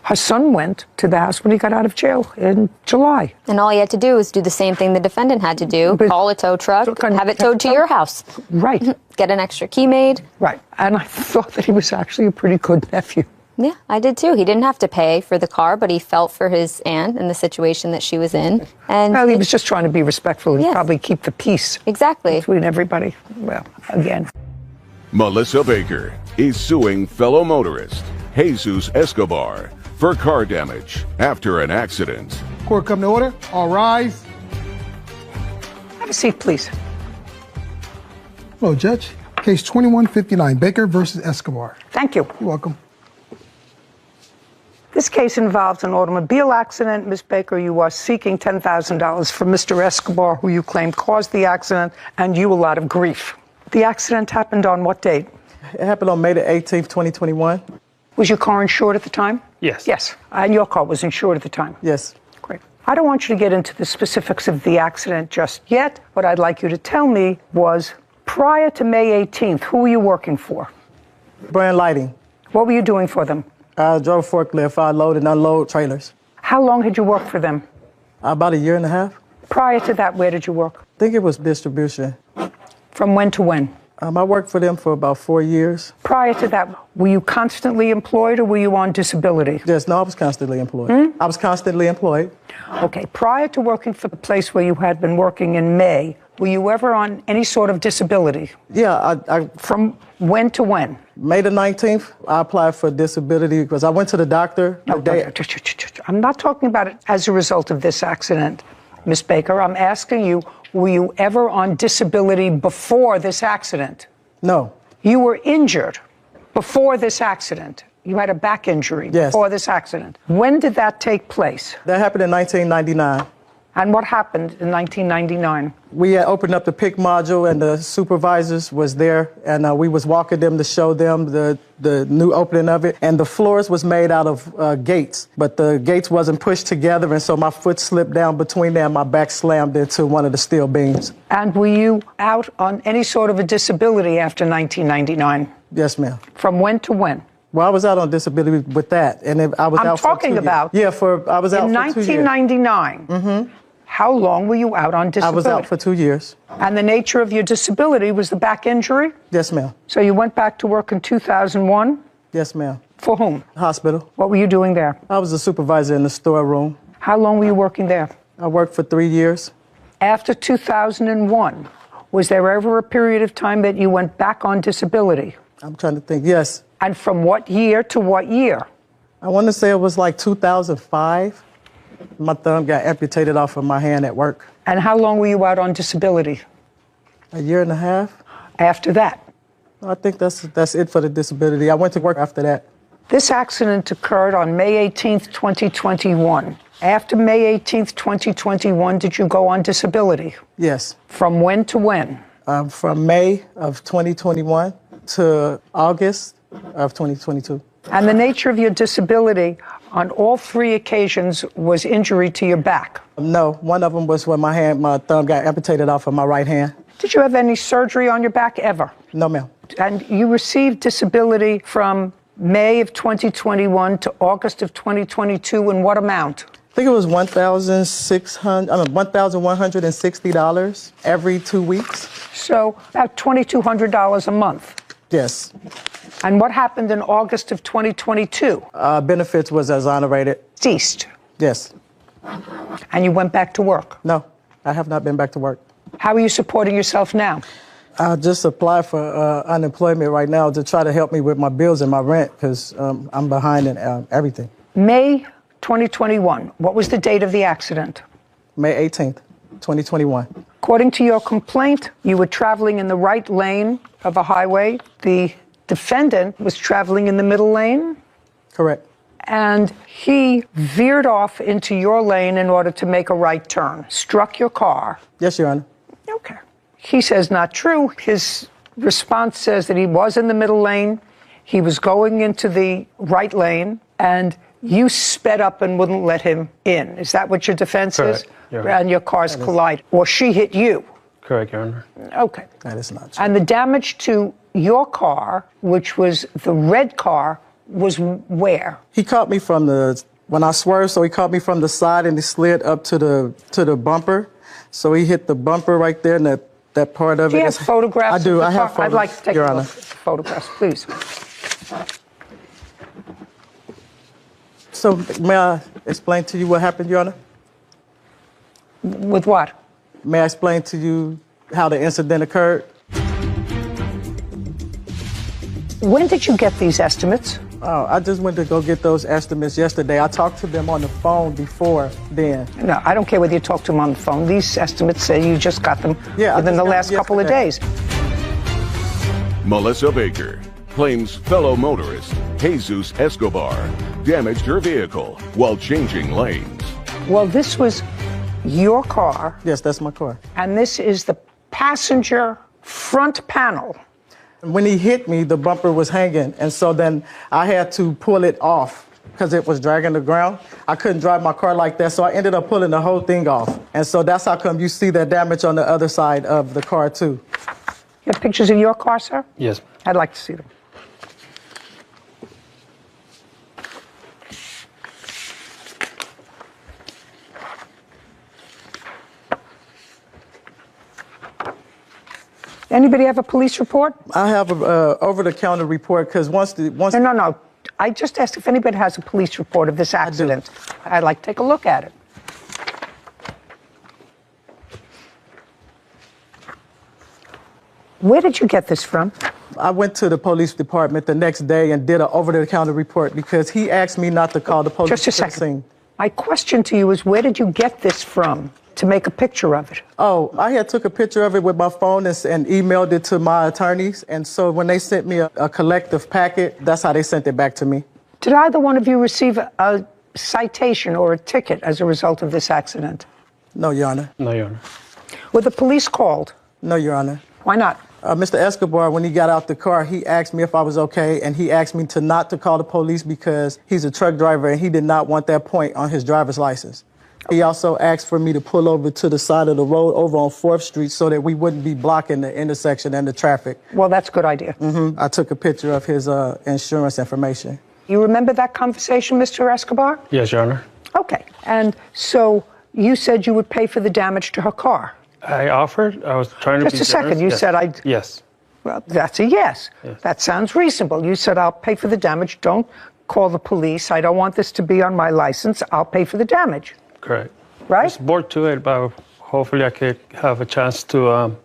Her son went to the house when he got out of jail in July. And all he had to do was do the same thing the defendant had to do. Call a tow truck, have it towed to your house. Right. Get an extra key made. Right. And I thought that he was actually a pretty good nephew. Yeah, I did too. He didn't have to pay for the car, but he felt for his aunt and the situation that she was in. And well, he was just trying to be respectful and probably keep the peace. Exactly. Between everybody. Well, again. Melissa Baker is suing fellow motorist Jesus Escobar for car damage after an accident. Court come to order. All rise. Have a seat, please. Hello, Judge. Case 2159, Baker versus Escobar. Thank you. You're welcome. This case involves an automobile accident. Ms. Baker, you are seeking $10,000 from Mr. Escobar, who you claim caused the accident and you a lot of grief. The accident happened on what date? It happened on May the 18th, 2021. Was your car insured at the time? Yes. Yes. And your car was insured at the time? Yes. Great. I don't want you to get into the specifics of the accident just yet. What I'd like you to tell me was, prior to May 18th, who were you working for? Brand Lighting. What were you doing for them? I drove a forklift. I load and unload trailers. How long had you worked for them? About a year and a half. Prior to that, where did you work? I think it was distribution. From when to when? I worked for them for about 4 years. Prior to that, were you constantly employed or were you on disability? Yes, no, I was constantly employed. I was constantly employed. Okay, prior to working for the place where you had been working in May, were you ever on any sort of disability? Yeah, From when to when? May the 19th, I applied for disability because I went to the doctor. I'm not talking about it as a result of this accident, Ms. Baker. I'm asking you, were you ever on disability before this accident? No. You were injured before this accident. You had a back injury before this accident. When did that take place? That happened in 1999. And what happened in 1999? We had opened up the PIC module and the supervisors was there and we was walking them to show them the new opening of it. And the floors was made out of gates, but the gates wasn't pushed together and so my foot slipped down between there and my back slammed into one of the steel beams. And were you out on any sort of a disability after 1999? Yes, ma'am. From when to when? Well, I was out on disability with that, and I was out for 2 years. I'm talking about. Yeah, I was out for 2 years. In 1999. Mm-hmm. How long were you out on disability? I was out for 2 years. And the nature of your disability was the back injury? Yes, ma'am. So you went back to work in 2001? Yes, ma'am. For whom? Hospital. What were you doing there? I was a supervisor in the storeroom. How long were you working there? I worked for 3 years. After 2001, was there ever a period of time that you went back on disability? I'm trying to think, yes. And from what year to what year? I want to say it was like 2005. My thumb got amputated off of my hand at work. And how long were you out on disability? A year and a half. After that? I think that's it for the disability. I went to work after that. This accident occurred on May 18th, 2021. After May 18th, 2021, did you go on disability? Yes. From when to when? From May of 2021 to August of 2022. And the nature of your disability on all 3 occasions was injury to your back? No, one of them was when my thumb got amputated off of my right hand. Did you have any surgery on your back ever? No, ma'am. And you received disability from May of 2021 to August of 2022 in what amount? I think it was $1,160 every 2 weeks. So about $2,200 a month. Yes. And what happened in August of 2022? Benefits was exonerated. Ceased. Yes. And you went back to work? No, I have not been back to work. How are you supporting yourself now? I just applied for unemployment right now to try to help me with my bills and my rent because I'm behind in everything. May 2021, what was the date of the accident? May 18th, 2021. According to your complaint, you were traveling in the right lane of a highway. The defendant was traveling in the middle lane? Correct. And he veered off into your lane in order to make a right turn, struck your car. Yes, Your Honor. Okay. He says not true. His response says that he was in the middle lane, he was going into the right lane, and you sped up and wouldn't let him in. Is that what your defense is? Your Honor. And your cars collide. Or she hit you. Correct, Your Honor. Okay. That is not true. And the damage to your car, which was the red car, was where? He caught me from when I swerved, so he caught me from the side and he slid up to the bumper. So he hit the bumper right there and that part of it. Do you have photographs? I do. Of the I have car? photos, I'd like to take Your a Honor. look at the photographs, please. So may I explain to you what happened, Your Honor? With what? May I explain to you how the incident occurred? When did you get these estimates? Oh, I just went to go get those estimates yesterday. I talked to them on the phone before then. No, I don't care whether you talk to them on the phone. These estimates say you just got them within the last couple of days. Melissa Baker claims fellow motorist Jesus Escobar damaged her vehicle while changing lanes. Well, this was your car. Yes, that's my car. And this is the passenger front panel. When he hit me, the bumper was hanging, and so then I had to pull it off because it was dragging the ground. I couldn't drive my car like that, so I ended up pulling the whole thing off. And so that's how come you see that damage on the other side of the car, too. You have pictures of your car, sir? Yes. I'd like to see them. Anybody have a police report? I have an over-the-counter report because once... No. I just asked if anybody has a police report of this accident. I'd like to take a look at it. Where did you get this from? I went to the police department the next day and did an over-the-counter report because he asked me not to call the police. Just a second. My question to you is, where did you get this from to make a picture of it? Oh, I had took a picture of it with my phone and emailed it to my attorneys. And so when they sent me a collective packet, that's how they sent it back to me. Did either one of you receive a citation or a ticket as a result of this accident? No, Your Honor. No, Your Honor. Were the police called? No, Your Honor. Why not? Mr. Escobar, when he got out the car, he asked me if I was okay, and he asked me not to call the police because he's a truck driver and he did not want that point on his driver's license. He also asked for me to pull over to the side of the road over on 4th Street so that we wouldn't be blocking the intersection and the traffic. Well, that's a good idea. I took a picture of his insurance information. You remember that conversation, Mr. Escobar? Yes, Your Honor. Okay. And so you said you would pay for the damage to her car. I offered. I was trying to be Just a second. generous. You Yes. said I'd... Yes. Well, that's a yes. Yes. That sounds reasonable. You said, I'll pay for the damage. Don't call the police. I don't want this to be on my license. I'll pay for the damage. Correct. Right? I was bored to it, but hopefully I could have a chance to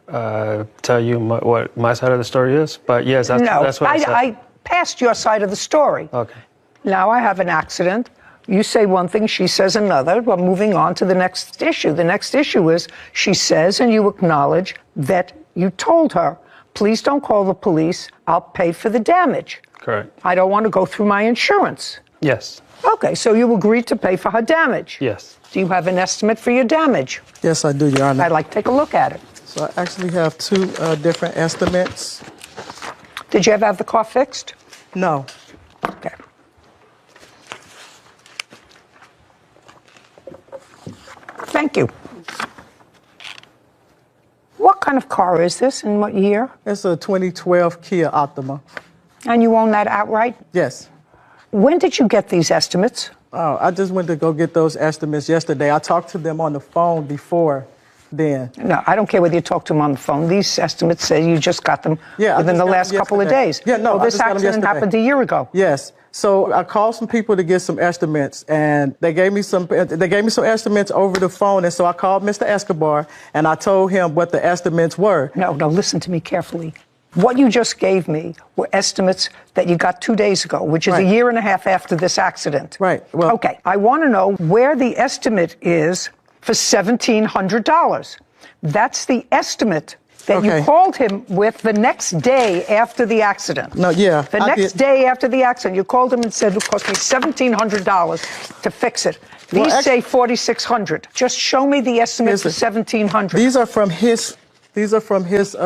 tell you what my side of the story is. But yes, that's what I said. I passed your side of the story. Okay. Now I have an accident. You say one thing, she says another. We're moving on to the next issue. The next issue is she says and you acknowledge that you told her, please don't call the police. I'll pay for the damage. Correct. I don't want to go through my insurance. Yes. Okay, so you agreed to pay for her damage. Yes. Do you have an estimate for your damage? Yes, I do, Your Honor. I'd like to take a look at it. So I actually have two different estimates. Did you ever have the car fixed? No. Okay. Thank you. What kind kind of car is this and what year? It's a 2012 Kia Optima. And you own that outright? Yes. When did you get these estimates? Oh, I just went to go get those estimates yesterday. I talked to them on the phone before then. No, I don't care whether you talk to them on the phone. These estimates say you just got them within the last couple of days. Yeah, no, well, this accident happened a year ago. Yes. So I called some people to get some estimates, and they gave me some estimates over the phone. And so I called Mr. Escobar, and I told him what the estimates were. No, listen to me carefully. What you just gave me were estimates that you got 2 days ago, which is a year and a half after this accident. Right. Well, okay. I want to know where the estimate is for $1,700. That's the estimate that you called him with the next day after the accident. No, yeah. The next day after the accident, you called him and said it cost me $1,700 to fix it. These say $4,600. Just show me the estimate for $1,700. These are from his.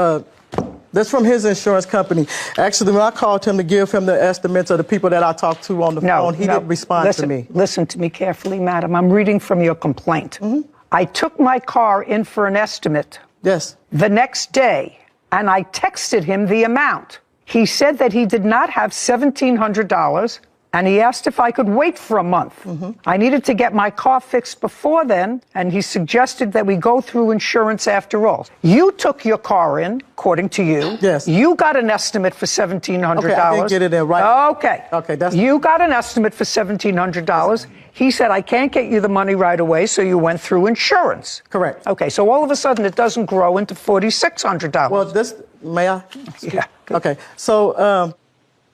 That's from his insurance company. Actually, when I called him to give him the estimates of the people that I talked to on the phone, he didn't respond to me. Listen to me carefully, madam. I'm reading from your complaint. I took my car in for an estimate. Yes. The next day, and I texted him the amount. He said that he did not have $1,700, and he asked if I could wait for a month. I needed to get my car fixed before then, and he suggested that we go through insurance after all. You took your car in, according to you. Yes. You got an estimate for $1,700. Okay, I didn't get it in right. Okay. Okay, you got an estimate for $1,700. He said, I can't get you the money right away, so you went through insurance. Correct. Okay, so all of a sudden it doesn't grow into $4,600. Well, may I? Yeah. Okay, so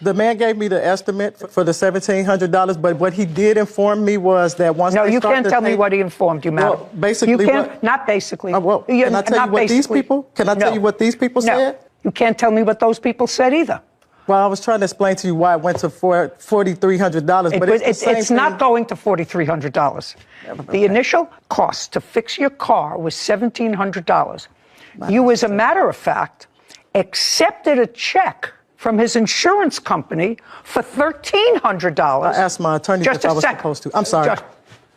the man gave me the estimate for the $1,700, but what he did inform me was that once No, you can't tell me what he informed you, madam. Well, basically, you can't, not basically. Can I tell you what these people? Can I tell you what these people said? You can't tell me what those people said either. Well, I was trying to explain to you why it went to $4,300, but it's not going to $4,300. The initial cost to fix your car was $1,700. You, as a matter of fact, accepted a check from his insurance company for $1,300. I asked my attorney if I was supposed to. I'm sorry.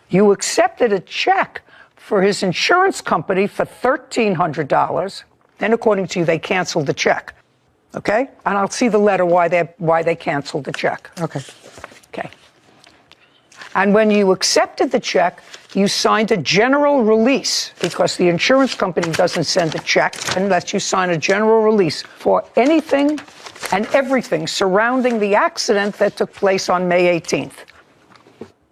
You accepted a check for his insurance company for $1,300. Then, according to you, they canceled the check. Okay? And I'll see the letter why they canceled the check. Okay. Okay. And when you accepted the check, you signed a general release, because the insurance company doesn't send a check unless you sign a general release for anything and everything surrounding the accident that took place on May 18th.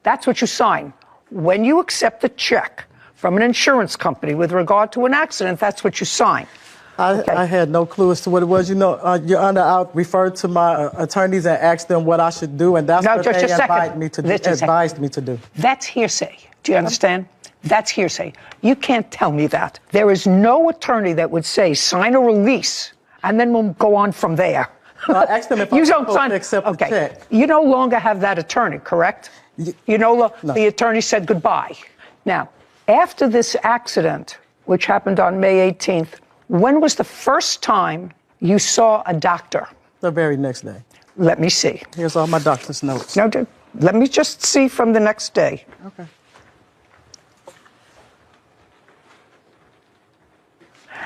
That's what you sign. When you accept a check from an insurance company with regard to an accident, that's what you sign. I had no clue as to what it was. You know, Your Honor, I referred to my attorneys and asked them what I should do, and that's what they advised me to do. That's hearsay. Do you understand? That's hearsay. You can't tell me that. There is no attorney that would say, sign a release, and then we'll go on from there. I asked them if I was supposed to accept the check. You no longer have that attorney, correct? No. The attorney said goodbye. Now, after this accident, which happened on May 18th, when was the first time you saw a doctor? The very next day. Let me see. Here's all my doctor's notes. No, let me just see from the next day. Okay.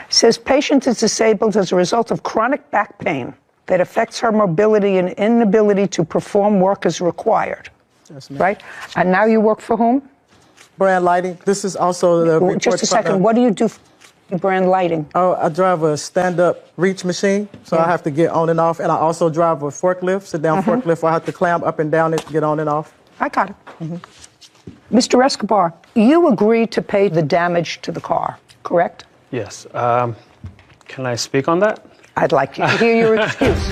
It says patient is disabled as a result of chronic back pain that affects her mobility and inability to perform work as required. Yes, right? And now you work for whom? Brand Lighting. This is also the report. Just a second. What do you do for Brand Lighting? Oh, I drive a stand-up reach machine, so I have to get on and off. And I also drive a forklift, sit-down forklift, where I have to climb up and down it to get on and off. I got it. Mr. Escobar, you agreed to pay the damage to the car, correct? Yes. Can I speak on that? I'd like you to hear your excuse.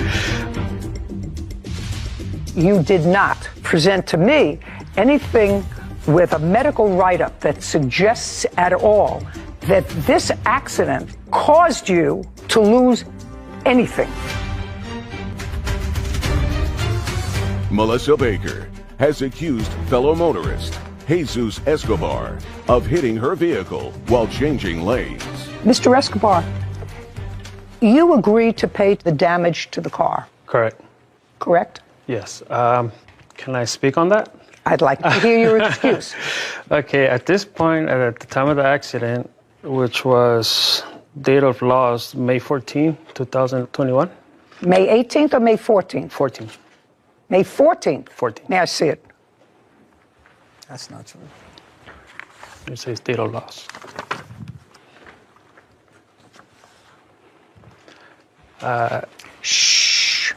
You did not present to me anything with a medical write-up that suggests at all that this accident caused you to lose anything. Melissa Baker has accused fellow motorist Jesus Escobar of hitting her vehicle while changing lanes. Mr. Escobar, you agreed to pay the damage to the car. Correct. Correct? Yes. Can I speak on that? I'd like to hear your excuse. Okay, at this point, at the time of the accident, which was Date of loss, May 14, 2021. May 18th or May 14th? 14. May 14th? 14. May I see it? That's not true. It says date of loss. Shh.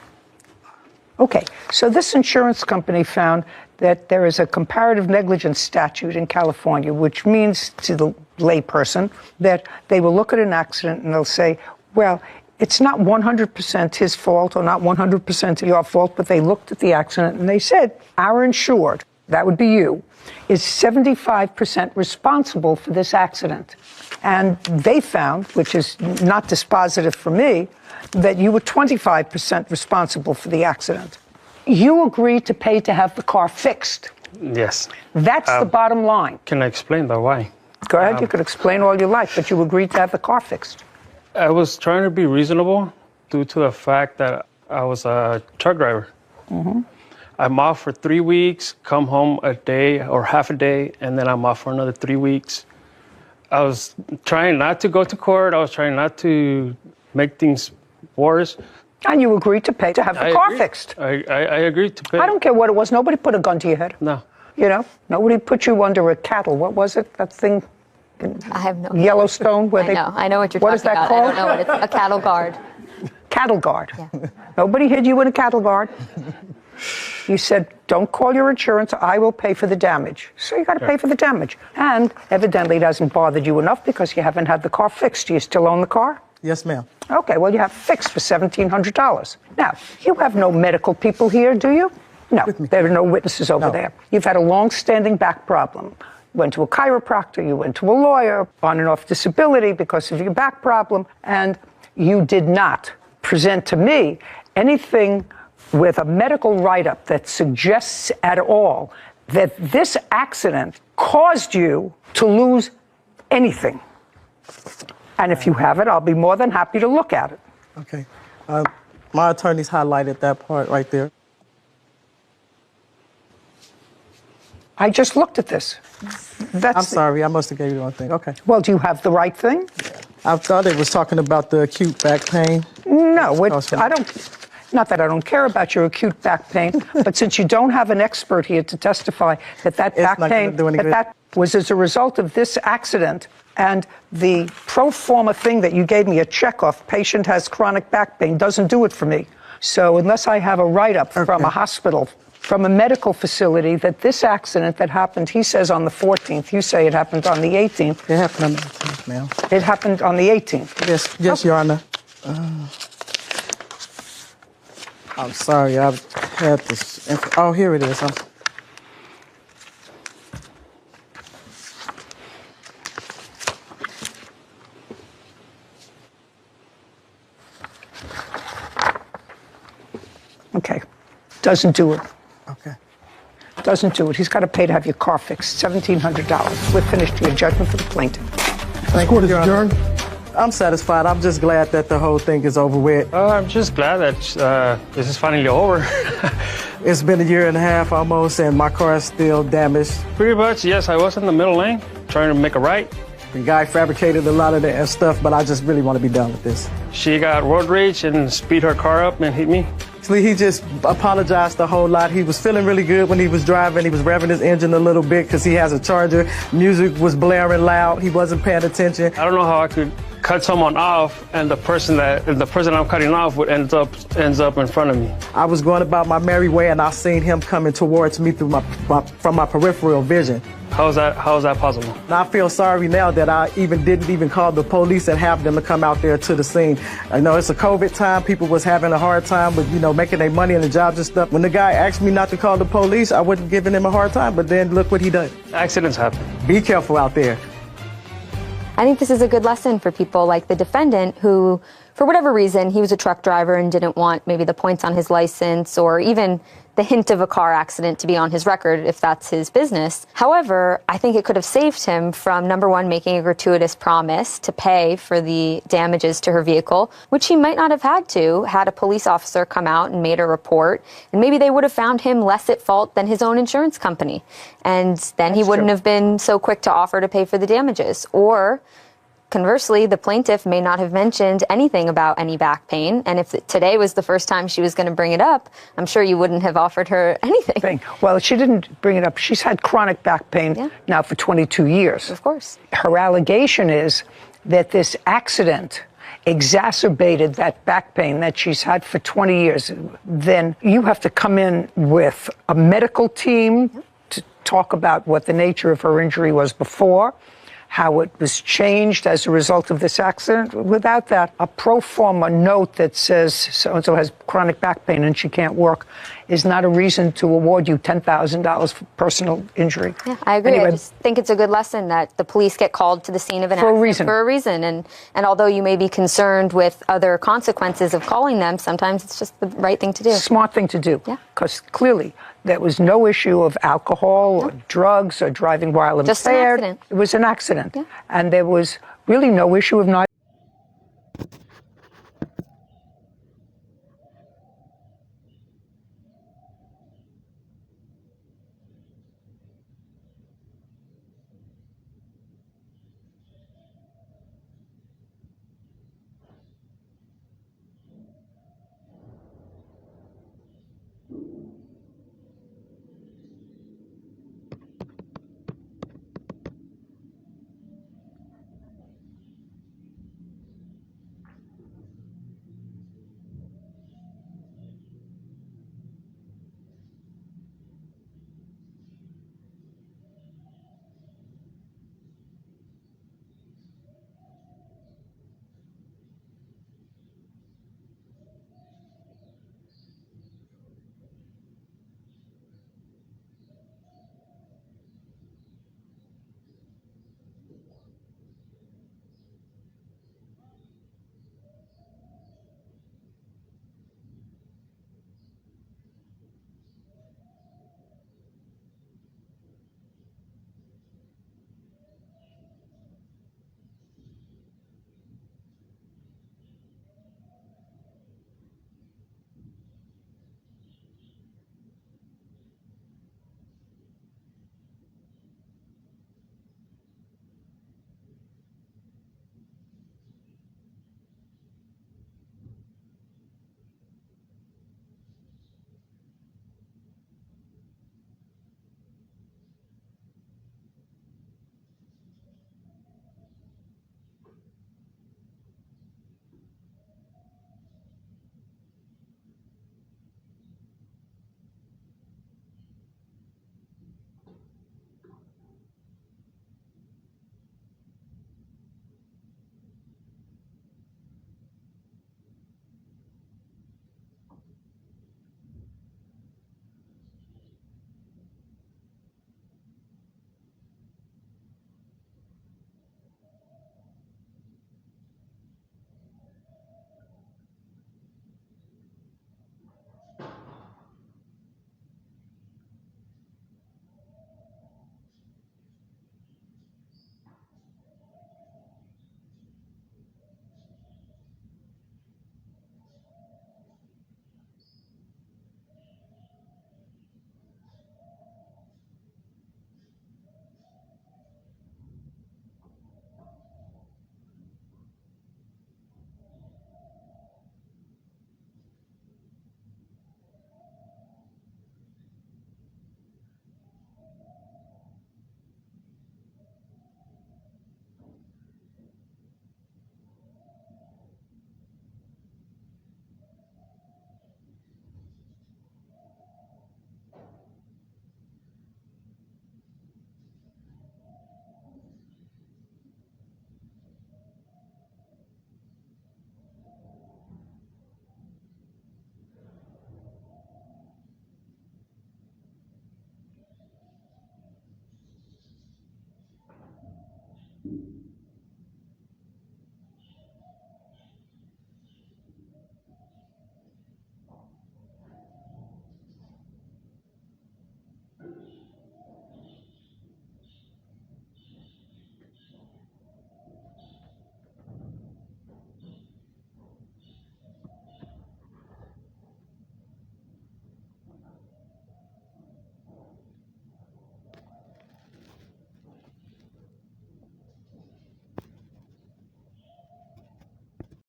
Okay, so this insurance company found that there is a comparative negligence statute in California, which means to the layperson that they will look at an accident and they'll say, well, it's not 100% his fault or not 100% your fault, but they looked at the accident and they said, our insured, that would be you, is 75% responsible for this accident. And they found, which is not dispositive for me, that you were 25% responsible for the accident. You agreed to pay to have the car fixed. Yes. That's the bottom line. Can I explain that why? Go ahead, you could explain all you like, but you agreed to have the car fixed. I was trying to be reasonable due to the fact that I was a truck driver. Mm-hmm. I'm off for 3 weeks, come home a day or half a day, and then I'm off for another 3 weeks. I was trying not to go to court. I was trying not to make things worse. And you agreed to pay to have the car fixed. I agreed to pay. I don't care what it was. Nobody put a gun to your head. No. You know, nobody put you under a cattle. What was it? That thing? I have no. Yellowstone, where I know what you're what talking is that about. called? I don't know what it's. A cattle guard. Cattle guard. Yeah. Nobody hid you in a cattle guard. You said, don't call your insurance, I will pay for the damage. So you got to pay for the damage. And evidently it hasn't bothered you enough because you haven't had the car fixed. Do you still own the car? Yes, ma'am. Okay, well, you have fixed for $1,700. Now, you have no medical people here, do you? No, there are no witnesses over there. You've had a long-standing back problem. You went to a chiropractor, you went to a lawyer, on and off disability because of your back problem, and you did not present to me anything with a medical write-up that suggests at all that this accident caused you to lose anything. And if you have it, I'll be more than happy to look at it. Okay. My attorneys highlighted that part right there. I just looked at this. I'm sorry, I must have gave you the wrong thing. Okay. Well, do you have the right thing? I thought it was talking about the acute back pain. No, I don't. Not that I don't care about your acute back pain, but since you don't have an expert here to testify that back pain, that was as a result of this accident, and the pro forma thing that you gave me a check off, patient has chronic back pain, doesn't do it for me. So unless I have a write-up from a hospital, from a medical facility, that this accident that happened, he says on the 14th, you say it happened on the 18th. It happened on the 18th, ma'am. It happened on the 18th. Yes, Your Honor. I'm sorry, I've had this. Oh, here it is. Okay. Doesn't do it. Okay. Doesn't do it. He's got to pay to have your car fixed. $1,700. We're finished. Your judgment for the plaintiff. Thank you, Your Honor. I'm satisfied. I'm just glad that the whole thing is over with. I'm just glad that this is finally over. It's been 1.5 years almost, and my car is still damaged. Pretty much, yes. I was in the middle lane trying to make a right. The guy fabricated a lot of that stuff, but I just really want to be done with this. She got road rage and speed her car up and hit me. Actually, he just apologized a whole lot. He was feeling really good when he was driving. He was revving his engine a little bit because he has a Charger. Music was blaring loud. He wasn't paying attention. I don't know how I could cut someone off and the person I'm cutting off would ends up in front of me. I was going about my merry way and I seen him coming towards me through from my peripheral vision. How is that possible? And I feel sorry now that I didn't call the police and have them to come out there to the scene. I know it's a COVID time. People was having a hard time with, making their money and the jobs and stuff. When the guy asked me not to call the police, I wasn't giving him a hard time, but then look what he done. Accidents happen. Be careful out there. I think this is a good lesson for people like the defendant who, for whatever reason, he was a truck driver and didn't want maybe the points on his license or even the hint of a car accident to be on his record if that's his business. However, I think it could have saved him from, number one, making a gratuitous promise to pay for the damages to her vehicle, which he might not have had to had a police officer come out and made a report. And maybe they would have found him less at fault than his own insurance company. And then he wouldn't have been so quick to offer to pay for the damages. Or conversely, the plaintiff may not have mentioned anything about any back pain. And if today was the first time she was going to bring it up, I'm sure you wouldn't have offered her anything. Well, she didn't bring it up. She's had chronic back pain now for 22 years. Of course. Her allegation is that this accident exacerbated that back pain that she's had for 20 years. Then you have to come in with a medical team to talk about what the nature of her injury was before, how it was changed as a result of this accident. Without that, a pro forma note that says so-and-so has chronic back pain and she can't work is not a reason to award you $10,000 for personal injury. Yeah, I agree. Anyway, I just think it's a good lesson that the police get called to the scene of an accident for a reason. And although you may be concerned with other consequences of calling them, sometimes it's just the right thing to do. Smart thing to do. Yeah. Because clearly there was no issue of alcohol or drugs or driving while impaired. Just an accident. It was an accident. Yeah. And there was really no issue of not